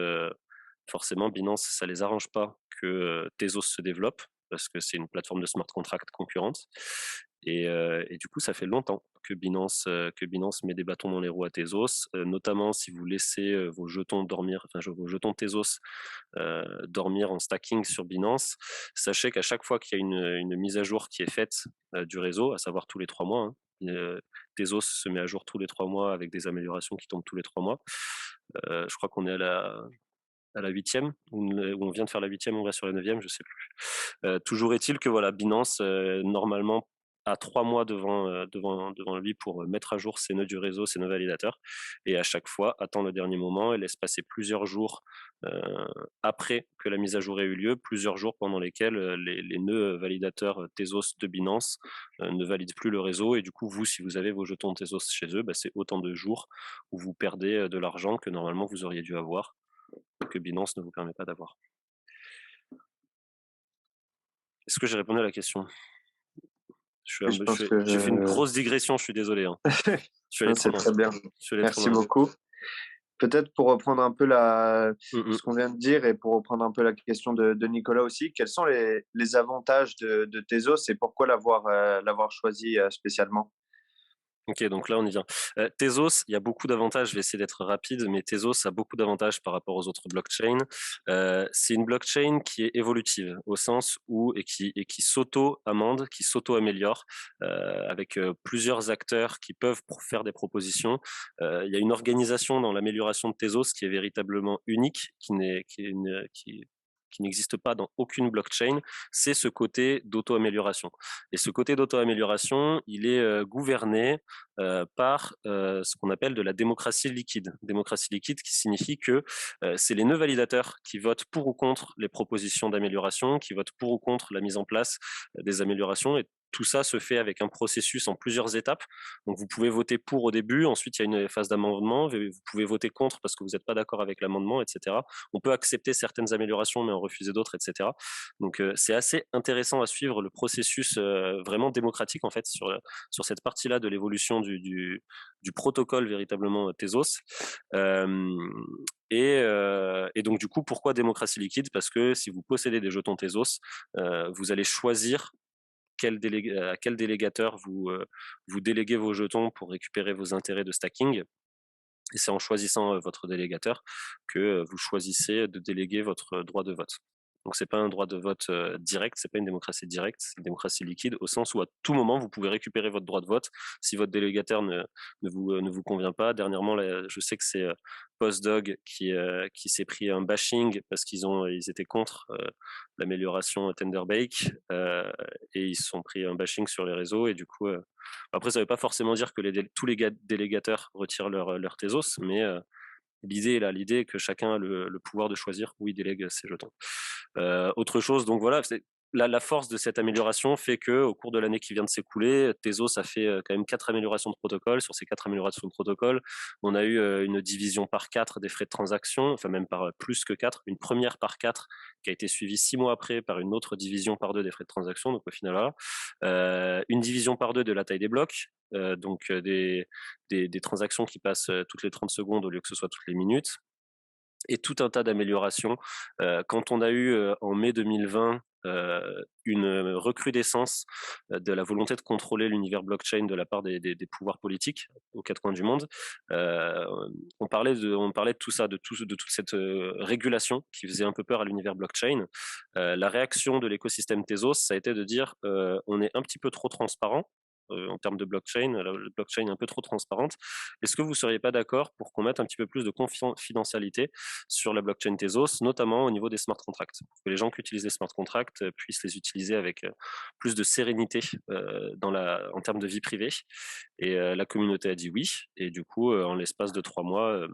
forcément, Binance, ça les arrange pas que Tezos se développe parce que c'est une plateforme de smart contract concurrente. Et du coup, ça fait longtemps que Binance met des bâtons dans les roues à Tezos, notamment si vous laissez vos jetons dormir, enfin vos jetons Tezos dormir en stacking sur Binance. Sachez qu'à chaque fois qu'il y a une mise à jour qui est faite du réseau, à savoir tous les 3 mois, hein, Tezos se met à jour tous les 3 mois avec des améliorations qui tombent tous les 3 mois. Je crois qu'on est à la 8e, ou on vient de faire la 8e, on va sur la 9e, je sais plus. Toujours est-il que voilà, Binance, normalement, a 3 mois devant lui pour mettre à jour ses nœuds du réseau, ses nœuds validateurs, et à chaque fois attend le dernier moment et laisse passer plusieurs jours après que la mise à jour ait eu lieu, plusieurs jours pendant lesquels les nœuds validateurs Tezos de Binance ne valident plus le réseau, et du coup vous, si vous avez vos jetons Tezos chez eux, c'est autant de jours où vous perdez de l'argent que normalement vous auriez dû avoir, que Binance ne vous permet pas d'avoir. Est-ce que j'ai répondu à la question? J'ai fait une grosse digression, je suis désolé. Hein. C'est très bien. Merci beaucoup. Peut-être pour reprendre un peu ce qu'on vient de dire et pour reprendre un peu la question de Nicolas aussi, quels sont les avantages de Tezos et pourquoi l'avoir choisi spécialement? Ok, donc là on y vient. Tezos, il y a beaucoup d'avantages, je vais essayer d'être rapide, mais Tezos a beaucoup d'avantages par rapport aux autres blockchains. C'est une blockchain qui est évolutive, au sens où, et qui s'auto-amende, qui s'auto-améliore, avec plusieurs acteurs qui peuvent faire des propositions. Il y a une organisation dans l'amélioration de Tezos qui est véritablement unique, qui n'existe pas dans aucune blockchain, c'est ce côté d'auto-amélioration. Et ce côté d'auto-amélioration, il est gouverné par ce qu'on appelle de la démocratie liquide. Démocratie liquide qui signifie que c'est les nœuds validateurs qui votent pour ou contre les propositions d'amélioration, qui votent pour ou contre la mise en place des améliorations. Et tout ça se fait avec un processus en plusieurs étapes. Donc vous pouvez voter pour au début, ensuite il y a une phase d'amendement, vous pouvez voter contre parce que vous n'êtes pas d'accord avec l'amendement, etc. On peut accepter certaines améliorations mais en refuser d'autres, etc. Donc c'est assez intéressant à suivre le processus vraiment démocratique en fait sur cette partie-là de l'évolution du protocole véritablement Tezos. Et donc du coup, pourquoi démocratie liquide? Parce que si vous possédez des jetons Tezos, vous allez choisir à quel délégateur vous déléguez vos jetons pour récupérer vos intérêts de stacking. Et c'est en choisissant votre délégateur que vous choisissez de déléguer votre droit de vote. Donc c'est pas un droit de vote direct, c'est pas une démocratie directe, c'est une démocratie liquide au sens où à tout moment vous pouvez récupérer votre droit de vote si votre délégateur ne vous convient pas. Dernièrement, là, je sais que c'est Postdog qui s'est pris un bashing parce ils étaient contre l'amélioration Tenderbake et ils se sont pris un bashing sur les réseaux et du coup après ça veut pas forcément dire que tous les délégateurs retirent leur Tezos, mais l'idée est là, l'idée est que chacun a le pouvoir de choisir où il délègue ses jetons. Autre chose, donc voilà, la force de cette amélioration fait que au cours de l'année qui vient de s'écouler, Tezos a fait quand même 4 améliorations de protocole. Sur ces 4 améliorations de protocole, on a eu une division par 4 des frais de transaction, enfin même par plus que 4, une première par 4 qui a été suivie 6 mois après par une autre division par 2 des frais de transaction. Donc au final, voilà. Une division par 2 de la taille des blocs, donc des transactions qui passent toutes les 30 secondes au lieu que ce soit toutes les minutes. Et tout un tas d'améliorations. Quand on a eu en mai 2020 une recrudescence de la volonté de contrôler l'univers blockchain de la part des pouvoirs politiques aux 4 coins du monde, on parlait de tout ça, de toute cette régulation qui faisait un peu peur à l'univers blockchain. La réaction de l'écosystème Tezos, ça a été de dire on est un petit peu trop transparent en termes de blockchain, la blockchain est un peu trop transparente. Est-ce que vous ne seriez pas d'accord pour qu'on mette un petit peu plus de confidentialité sur la blockchain Tezos, notamment au niveau des smart contracts, pour que les gens qui utilisent les smart contracts puissent les utiliser avec plus de sérénité en termes de vie privée? Et la communauté a dit oui. Et du coup, en l'espace de 3 mois,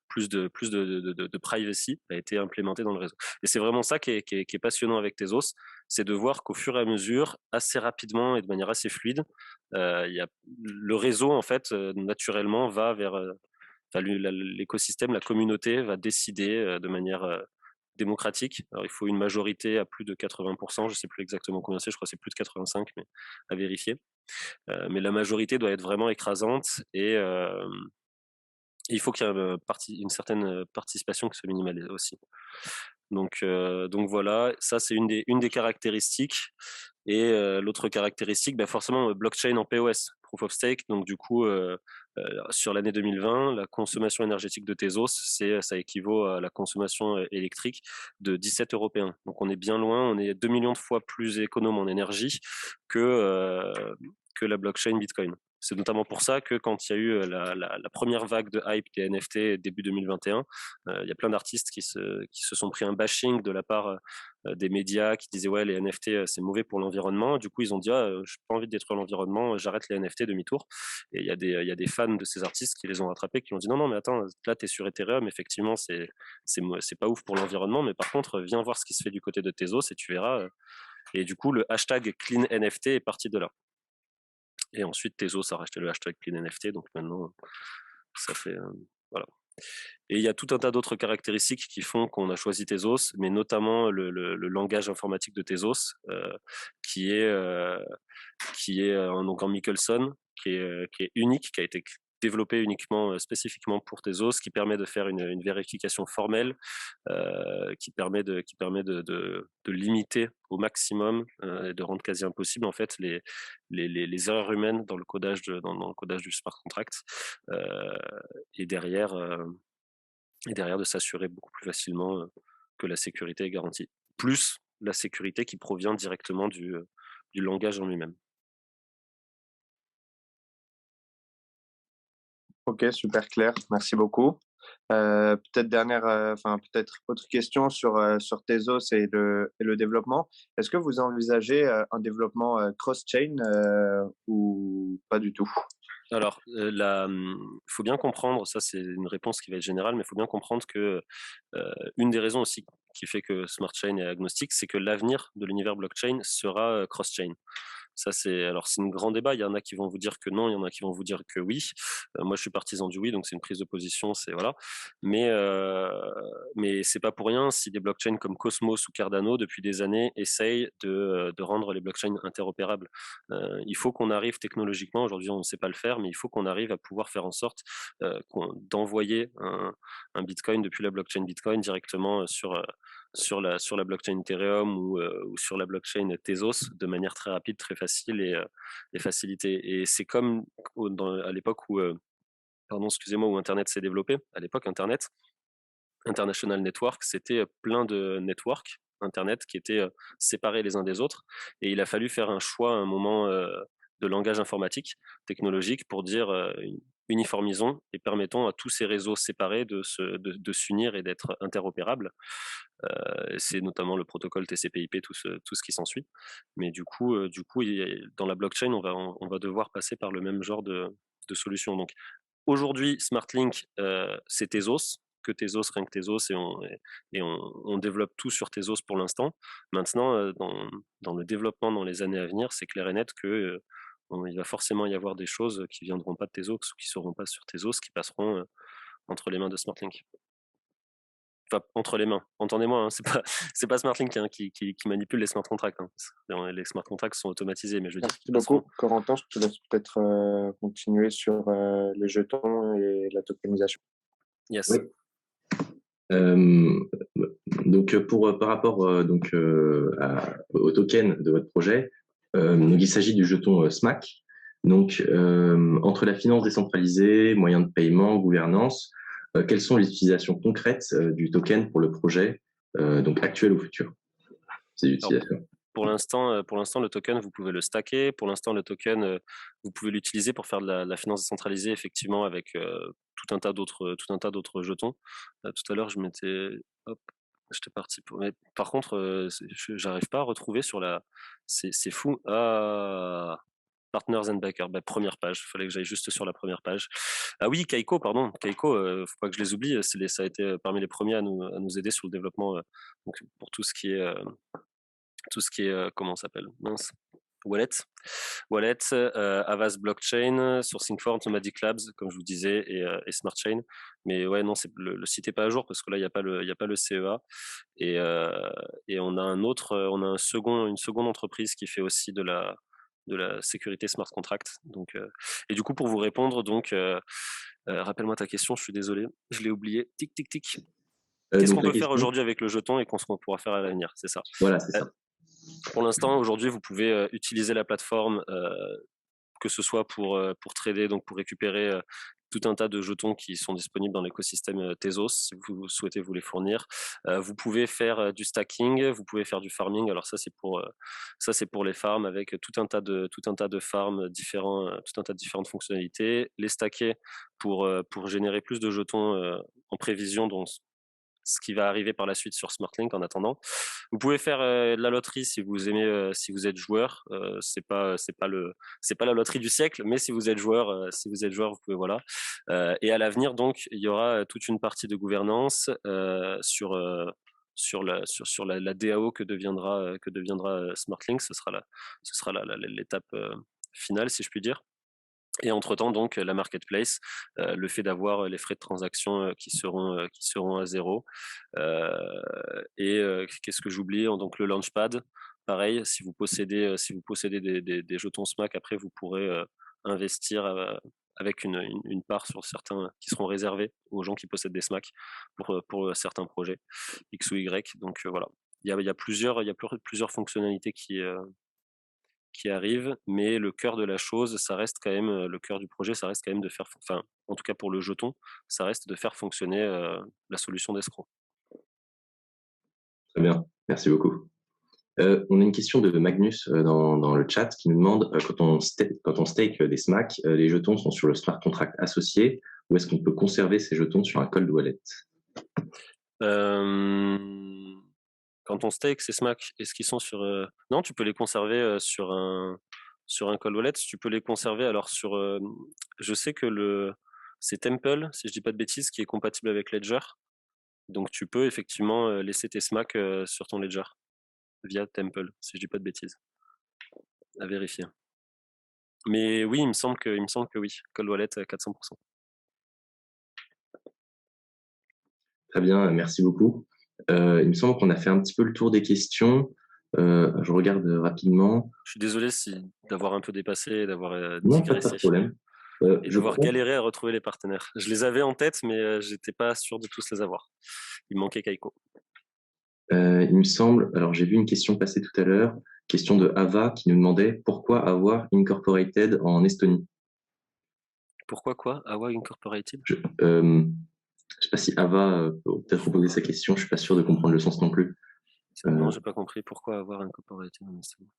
plus de privacy a été implémenté dans le réseau. Et c'est vraiment ça qui est passionnant avec Tezos, c'est de voir qu'au fur et à mesure, assez rapidement et de manière assez fluide, le réseau en fait naturellement va vers l'écosystème, la communauté va décider de manière démocratique. Alors il faut une majorité à plus de 80%, je ne sais plus exactement combien c'est, je crois que c'est plus de 85, mais à vérifier. Mais la majorité doit être vraiment écrasante et il faut qu'il y ait une certaine participation qui soit minimale aussi. Donc voilà, ça c'est une des caractéristiques. Et l'autre caractéristique, forcément, blockchain en POS, Proof of Stake. Donc du coup, sur l'année 2020, la consommation énergétique de Tezos, ça équivaut à la consommation électrique de 17 Européens. Donc on est bien loin, on est 2 millions de fois plus économe en énergie que la blockchain Bitcoin. C'est notamment pour ça que quand il y a eu la première vague de hype des NFT début 2021, il y a plein d'artistes qui se sont pris un bashing de la part des médias qui disaient ouais les NFT c'est mauvais pour l'environnement. Du coup ils ont dit j'ai pas envie de détruire l'environnement, j'arrête les NFT demi-tour. Et il y a des fans de ces artistes qui les ont rattrapés, qui ont dit non mais attends, là t'es sur Ethereum, effectivement c'est pas ouf pour l'environnement, mais par contre viens voir ce qui se fait du côté de Tezos et tu verras. Et du coup le hashtag clean NFT est parti de là. Et ensuite, Tezos a racheté le hashtag CleanNFT, donc maintenant, ça fait... voilà. Et il y a tout un tas d'autres caractéristiques qui font qu'on a choisi Tezos, mais notamment le langage informatique de Tezos, qui est donc en Michelson, qui est unique, qui a été développé uniquement, spécifiquement pour Tezos, qui permet de faire une vérification formelle, qui permet de limiter au maximum et de rendre quasi impossible en fait les erreurs humaines dans le codage dans le codage du smart contract, et derrière de s'assurer beaucoup plus facilement que la sécurité est garantie. Plus la sécurité qui provient directement du langage en lui-même. Ok, super clair, merci beaucoup. Peut-être peut-être autre question sur Tezos et le développement. Est-ce que vous envisagez un développement cross-chain ou pas du tout? Alors, faut bien comprendre, ça c'est une réponse qui va être générale, mais il faut bien comprendre que une des raisons aussi qui fait que Smart Chain est agnostique, c'est que l'avenir de l'univers blockchain sera cross-chain. Ça, c'est un grand débat. Il y en a qui vont vous dire que non, il y en a qui vont vous dire que oui. Moi, je suis partisan du oui, donc c'est une prise de position, c'est voilà. Mais c'est pas pour rien si des blockchains comme Cosmos ou Cardano depuis des années essayent de rendre les blockchains interopérables. Il faut qu'on arrive technologiquement. Aujourd'hui, on ne sait pas le faire, mais il faut qu'on arrive à pouvoir faire en sorte d'envoyer un Bitcoin depuis la blockchain Bitcoin directement sur la blockchain Ethereum ou sur la blockchain Tezos de manière très rapide, très facile et facilitée. Et c'est comme à l'époque où, où Internet s'est développé. À l'époque, International Network, c'était plein de networks Internet qui étaient séparés les uns des autres. Et il a fallu faire un choix à un moment de langage informatique, technologique, pour dire uniformisons et permettons à tous ces réseaux séparés de s'unir et d'être interopérables. C'est notamment le protocole TCP/IP, tout ce qui s'ensuit. Mais du coup, dans la blockchain, on va devoir passer par le même genre de solution. Donc aujourd'hui, SmartLink, c'est Tezos, rien que Tezos, et on développe tout sur Tezos pour l'instant. Maintenant, dans le développement dans les années à venir, c'est clair et net que il va forcément y avoir des choses qui viendront pas de Tezos ou qui seront pas sur Tezos, qui passeront entre les mains de SmartLink. Enfin, entre les mains. Entendez-moi, hein, c'est pas SmartLink qui manipule les smart contracts. Hein. Les smart contracts sont automatisés, mais je veux dire. Merci beaucoup. Corentin, je te laisse peut-être continuer sur les jetons et la tokenisation. Yes. Oui. Donc par rapport au token de votre projet, donc il s'agit du jeton SMAC. Donc entre la finance décentralisée, moyens de paiement, gouvernance, quelles sont les utilisations concrètes du token pour le projet, donc actuel ou futur? Ces utilisations. Pour l'instant, le token, vous pouvez le stacker. Pour l'instant, le token, vous pouvez l'utiliser pour faire de la finance décentralisée, effectivement, avec tout un tas d'autres jetons. Tout à l'heure, j'étais parti pour. Mais par contre, j'arrive pas à retrouver sur la. C'est fou. Ah. Partners and Backers, première page. Il fallait que j'aille juste sur la première page. Ah oui, Kaiko, pardon. Kaiko, faut pas que je les oublie. Ça a été parmi les premiers à nous aider sur le développement, donc pour tout ce qui est comment ça s'appelle, mince, Wallet, Avast Blockchain, Sourcing for Nomadic Labs, comme je vous disais, et Smart Chain. Mais ouais, non, le site est pas à jour parce que là, il y a pas le CEA. Et on a une seconde entreprise qui fait aussi de la sécurité smart contract. Donc, et du coup, pour vous répondre, donc, rappelle-moi ta question. Je suis désolé, je l'ai oublié. Tic, tic, tic. Qu'est-ce qu'on peut faire aujourd'hui avec le jeton et qu'on pourra faire à l'avenir? C'est ça. Voilà, c'est ça. Pour l'instant, aujourd'hui, vous pouvez utiliser la plateforme, que ce soit pour trader, donc pour récupérer tout un tas de jetons qui sont disponibles dans l'écosystème Tezos, si vous souhaitez vous les fournir. Vous pouvez faire du stacking, vous pouvez faire du farming. Alors ça, c'est pour les farms avec tout un tas de farms différents, tout un tas de différentes fonctionnalités. Les stacker pour générer plus de jetons en prévision, donc ce qui va arriver par la suite sur SmartLink en attendant. Vous pouvez faire de la loterie si vous aimez, si vous êtes joueur. C'est pas la loterie du siècle, mais si vous êtes joueur, vous pouvez, voilà. Et à l'avenir, donc, il y aura toute une partie de gouvernance sur la DAO que deviendra SmartLink. Ce sera l'étape finale, si je puis dire. Et entre-temps, donc, la marketplace, le fait d'avoir les frais de transaction qui seront à zéro. Qu'est-ce que j'oublie? Donc, le launchpad, pareil, si vous possédez des jetons SMAC, après, vous pourrez investir avec une part sur certains qui seront réservés aux gens qui possèdent des SMAC pour certains projets X ou Y. Donc voilà, il y a plusieurs fonctionnalités qui arrivent, mais le cœur de la chose, ça reste quand même le cœur du projet, ça reste quand même de faire, enfin, en tout cas pour le jeton, ça reste de faire fonctionner la solution d'escroc. Très bien, merci beaucoup. On a une question de Magnus dans le chat qui nous demande quand on stake des SMAC, les jetons sont sur le smart contract associé ou est-ce qu'on peut conserver ces jetons sur un cold wallet? Quand on stake ces SMAC, est-ce qu'ils sont sur non, tu peux les conserver sur un cold wallet. Tu peux les conserver alors sur. Je sais que c'est Temple, si je dis pas de bêtises, qui est compatible avec Ledger. Donc tu peux effectivement laisser tes SMAC sur ton Ledger via Temple, si je dis pas de bêtises. À vérifier. Mais oui, il me semble que oui, cold wallet à 400%. Très bien, merci beaucoup. Il me semble qu'on a fait un petit peu le tour des questions. Je regarde rapidement. Je suis désolé d'avoir un peu dépassé, d'avoir Non, digressé. pas de problème. Et d'avoir galéré à retrouver les partenaires. Je les avais en tête, mais j'étais pas sûr de tous les avoir. Il me manquait Kaiko. Il me semble, alors j'ai vu une question passer tout à l'heure, question de Ava qui nous demandait pourquoi avoir Incorporated en Estonie. Pourquoi quoi? Ava Incorporated? Je sais pas si Ava peut peut-être poser sa question, je suis pas sûr de comprendre le sens non plus. Non, j'ai pas compris. Pourquoi avoir Incorporated en Estonie?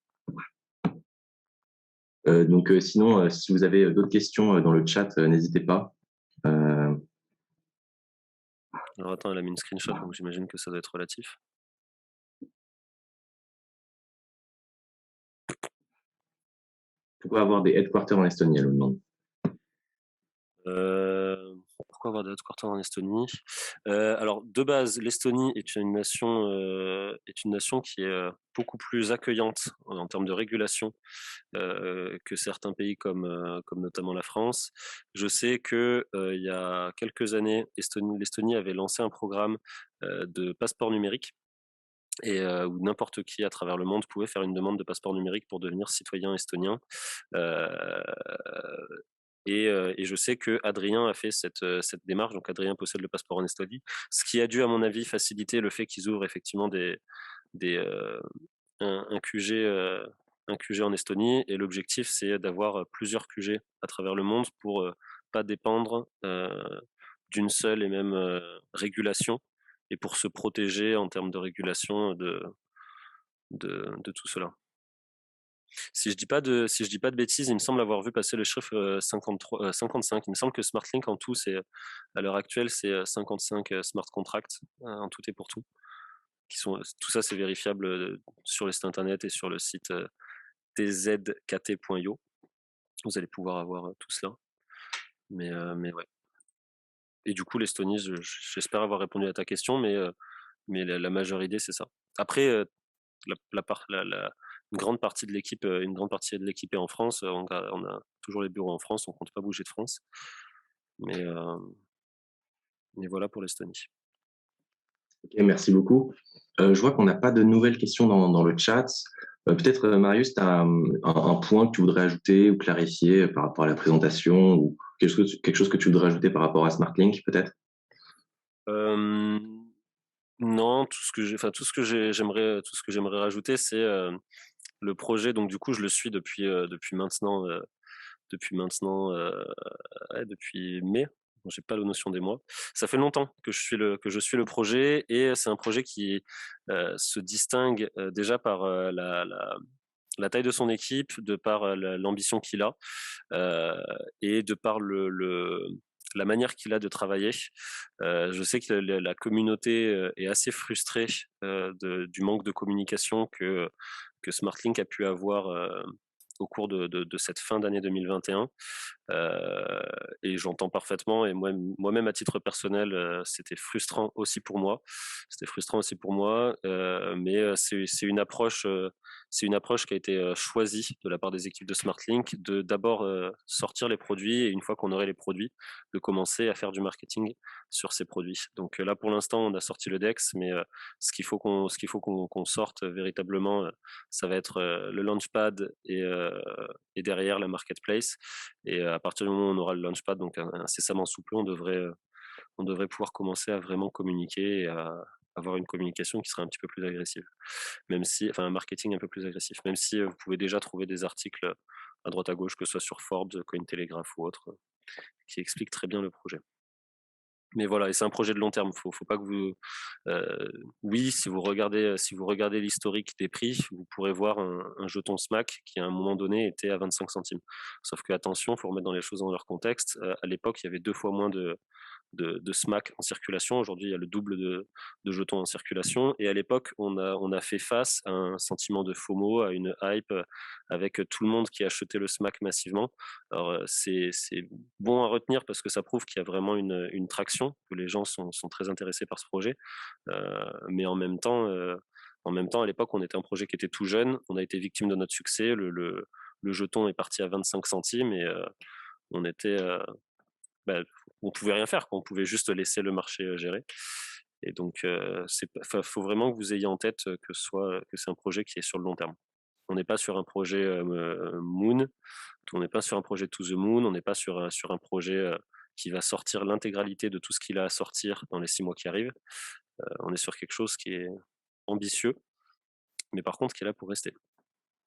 Donc sinon, si vous avez d'autres questions dans le chat, n'hésitez pas. Alors attends, elle a mis une screenshot, donc j'imagine que ça doit être relatif. Pourquoi avoir des headquarters en Estonie, elle me demande. Pourquoi avoir des headquarters en Estonie? Alors, de base, l'Estonie est une nation qui est beaucoup plus accueillante en termes de régulation que certains pays comme notamment la France. Je sais que il y a quelques années, l'Estonie avait lancé un programme de passeport numérique et où n'importe qui à travers le monde pouvait faire une demande de passeport numérique pour devenir citoyen estonien. Et je sais que Adrien a fait cette démarche, donc Adrien possède le passeport en Estonie, ce qui a dû, à mon avis, faciliter le fait qu'ils ouvrent effectivement un QG en Estonie. Et l'objectif, c'est d'avoir plusieurs QG à travers le monde pour pas dépendre d'une seule et même régulation et pour se protéger en termes de régulation de tout cela. Si je dis pas de bêtises, il me semble avoir vu passer le chiffre 55. Il me semble que SmartLink en tout, à l'heure actuelle, c'est 55 smart contracts en tout et pour tout. Tout ça, c'est vérifiable sur le site internet et sur le site tzkt.io. Vous allez pouvoir avoir tout cela. Mais ouais. Et du coup, l'Estonie, j'espère avoir répondu à ta question, mais la majeure idée, c'est ça. Après, une grande partie de l'équipe est en France. On a toujours les bureaux en France, on compte pas bouger de France. Mais voilà pour l'Estonie. Ok, merci beaucoup. Je vois qu'on n'a pas de nouvelles questions dans le chat. Peut-être, Marius, tu as un point que tu voudrais ajouter ou clarifier par rapport à la présentation ou quelque chose que tu voudrais ajouter par rapport à SmartLink, peut-être? Non, tout ce que j'aimerais rajouter, c'est le projet. Donc du coup, je le suis depuis maintenant, depuis mai. J'ai pas la notion des mois. Ça fait longtemps que je suis le projet et c'est un projet qui se distingue déjà par la taille de son équipe, de par l'ambition qu'il a et de par la manière qu'il a de travailler. Je sais que la communauté est assez frustrée du manque de communication que SmartLink a pu avoir au cours de cette fin d'année 2021. Et j'entends parfaitement, et moi-même à titre personnel, c'était frustrant aussi pour moi. Mais c'est une approche qui a été choisie de la part des équipes de SmartLink de d'abord sortir les produits et une fois qu'on aurait les produits, de commencer à faire du marketing sur ces produits. Donc là pour l'instant on a sorti le DEX, mais ce qu'il faut qu'on sorte véritablement, ça va être le Launchpad et derrière la marketplace. Et à partir du moment où on aura le Launchpad, donc incessamment sous peu, on devrait pouvoir commencer à vraiment communiquer et à avoir une communication qui sera un petit peu plus agressive. Un marketing un peu plus agressif. Même si vous pouvez déjà trouver des articles à droite à gauche, que ce soit sur Forbes, Cointelegraph ou autre, qui expliquent très bien le projet. Mais voilà, et c'est un projet de long terme. Faut pas que vous. Oui, si vous regardez l'historique des prix, vous pourrez voir un jeton SMAC qui à un moment donné était à 25 centimes. Sauf que attention, faut remettre dans les choses dans leur contexte. À l'époque, il y avait 2 fois moins de SMAC en circulation. Aujourd'hui, il y a le double de jetons en circulation. Et à l'époque, on a fait face à un sentiment de FOMO, à une hype avec tout le monde qui achetait le SMAC massivement. Alors, c'est bon à retenir parce que ça prouve qu'il y a vraiment une traction, que les gens sont très intéressés par ce projet. Mais en même temps, à l'époque, on était un projet qui était tout jeune. On a été victime de notre succès. Le jeton est parti à 25 centimes et on était... on pouvait rien faire, on pouvait juste laisser le marché gérer. Et donc, faut vraiment que vous ayez en tête que c'est un projet qui est sur le long terme. On n'est pas sur un projet Moon, on n'est pas sur un projet To the Moon, on n'est pas sur un projet qui va sortir l'intégralité de tout ce qu'il a à sortir dans les 6 mois qui arrivent. On est sur quelque chose qui est ambitieux, mais par contre qui est là pour rester,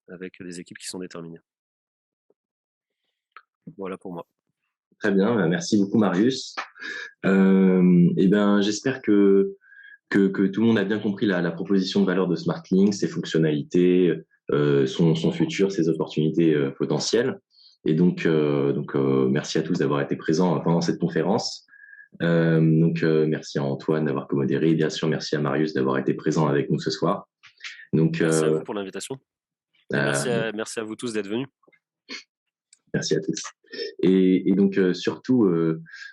avec des équipes qui sont déterminées. Voilà pour moi. Très bien, merci beaucoup Marius. J'espère que tout le monde a bien compris la proposition de valeur de SmartLink, ses fonctionnalités, son futur, ses opportunités potentielles. Et donc, merci à tous d'avoir été présents pendant cette conférence. Merci à Antoine d'avoir commodéré. Bien sûr, merci à Marius d'avoir été présent avec nous ce soir. Donc, merci à vous pour l'invitation. Merci à vous tous d'être venus. Merci à tous. Et donc, surtout,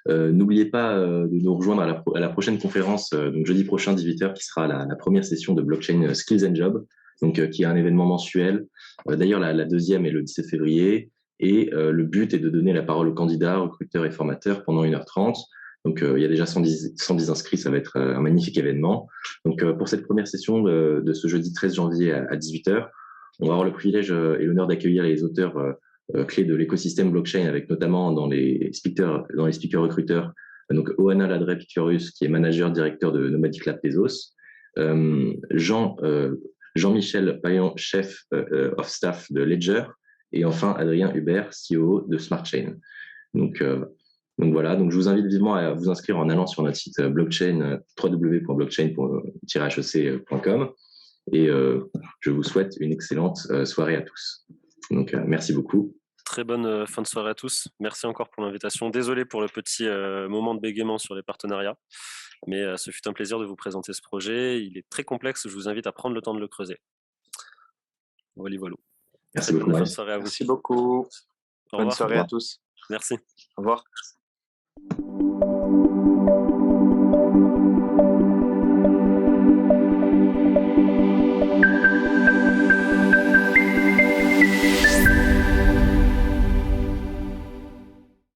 n'oubliez pas de nous rejoindre à la prochaine conférence, donc jeudi prochain, 18h, qui sera la première session de Blockchain Skills and Jobs, donc, qui est un événement mensuel. D'ailleurs, la deuxième est le 17 février. Et le but est de donner la parole aux candidats, recruteurs et formateurs pendant 1h30. Donc, il y a déjà 110 inscrits, ça va être un magnifique événement. Donc, pour cette première session de ce jeudi 13 janvier à 18h, on va avoir le privilège et l'honneur d'accueillir les auteurs clés de l'écosystème blockchain, avec notamment dans les speakers recruteurs, donc Oana Ladré-Picurus, qui est manager directeur de Nomadic Lab Tezos, Jean-Michel Payan, chef of staff de Ledger, et enfin Adrien Hubert, CEO de SmartChain. Donc voilà, donc je vous invite vivement à vous inscrire en allant sur notre site blockchain, www.blockchain-hec.com, et je vous souhaite une excellente soirée à tous. Donc, merci beaucoup. Très bonne fin de soirée à tous. Merci encore pour l'invitation. Désolé pour le petit moment de bégaiement sur les partenariats, mais ce fut un plaisir de vous présenter ce projet. Il est très complexe. Je vous invite à prendre le temps de le creuser. Voilà. Merci beaucoup. Bonne soirée à vous. Merci beaucoup. Bonne soirée à tous. Merci. Au revoir.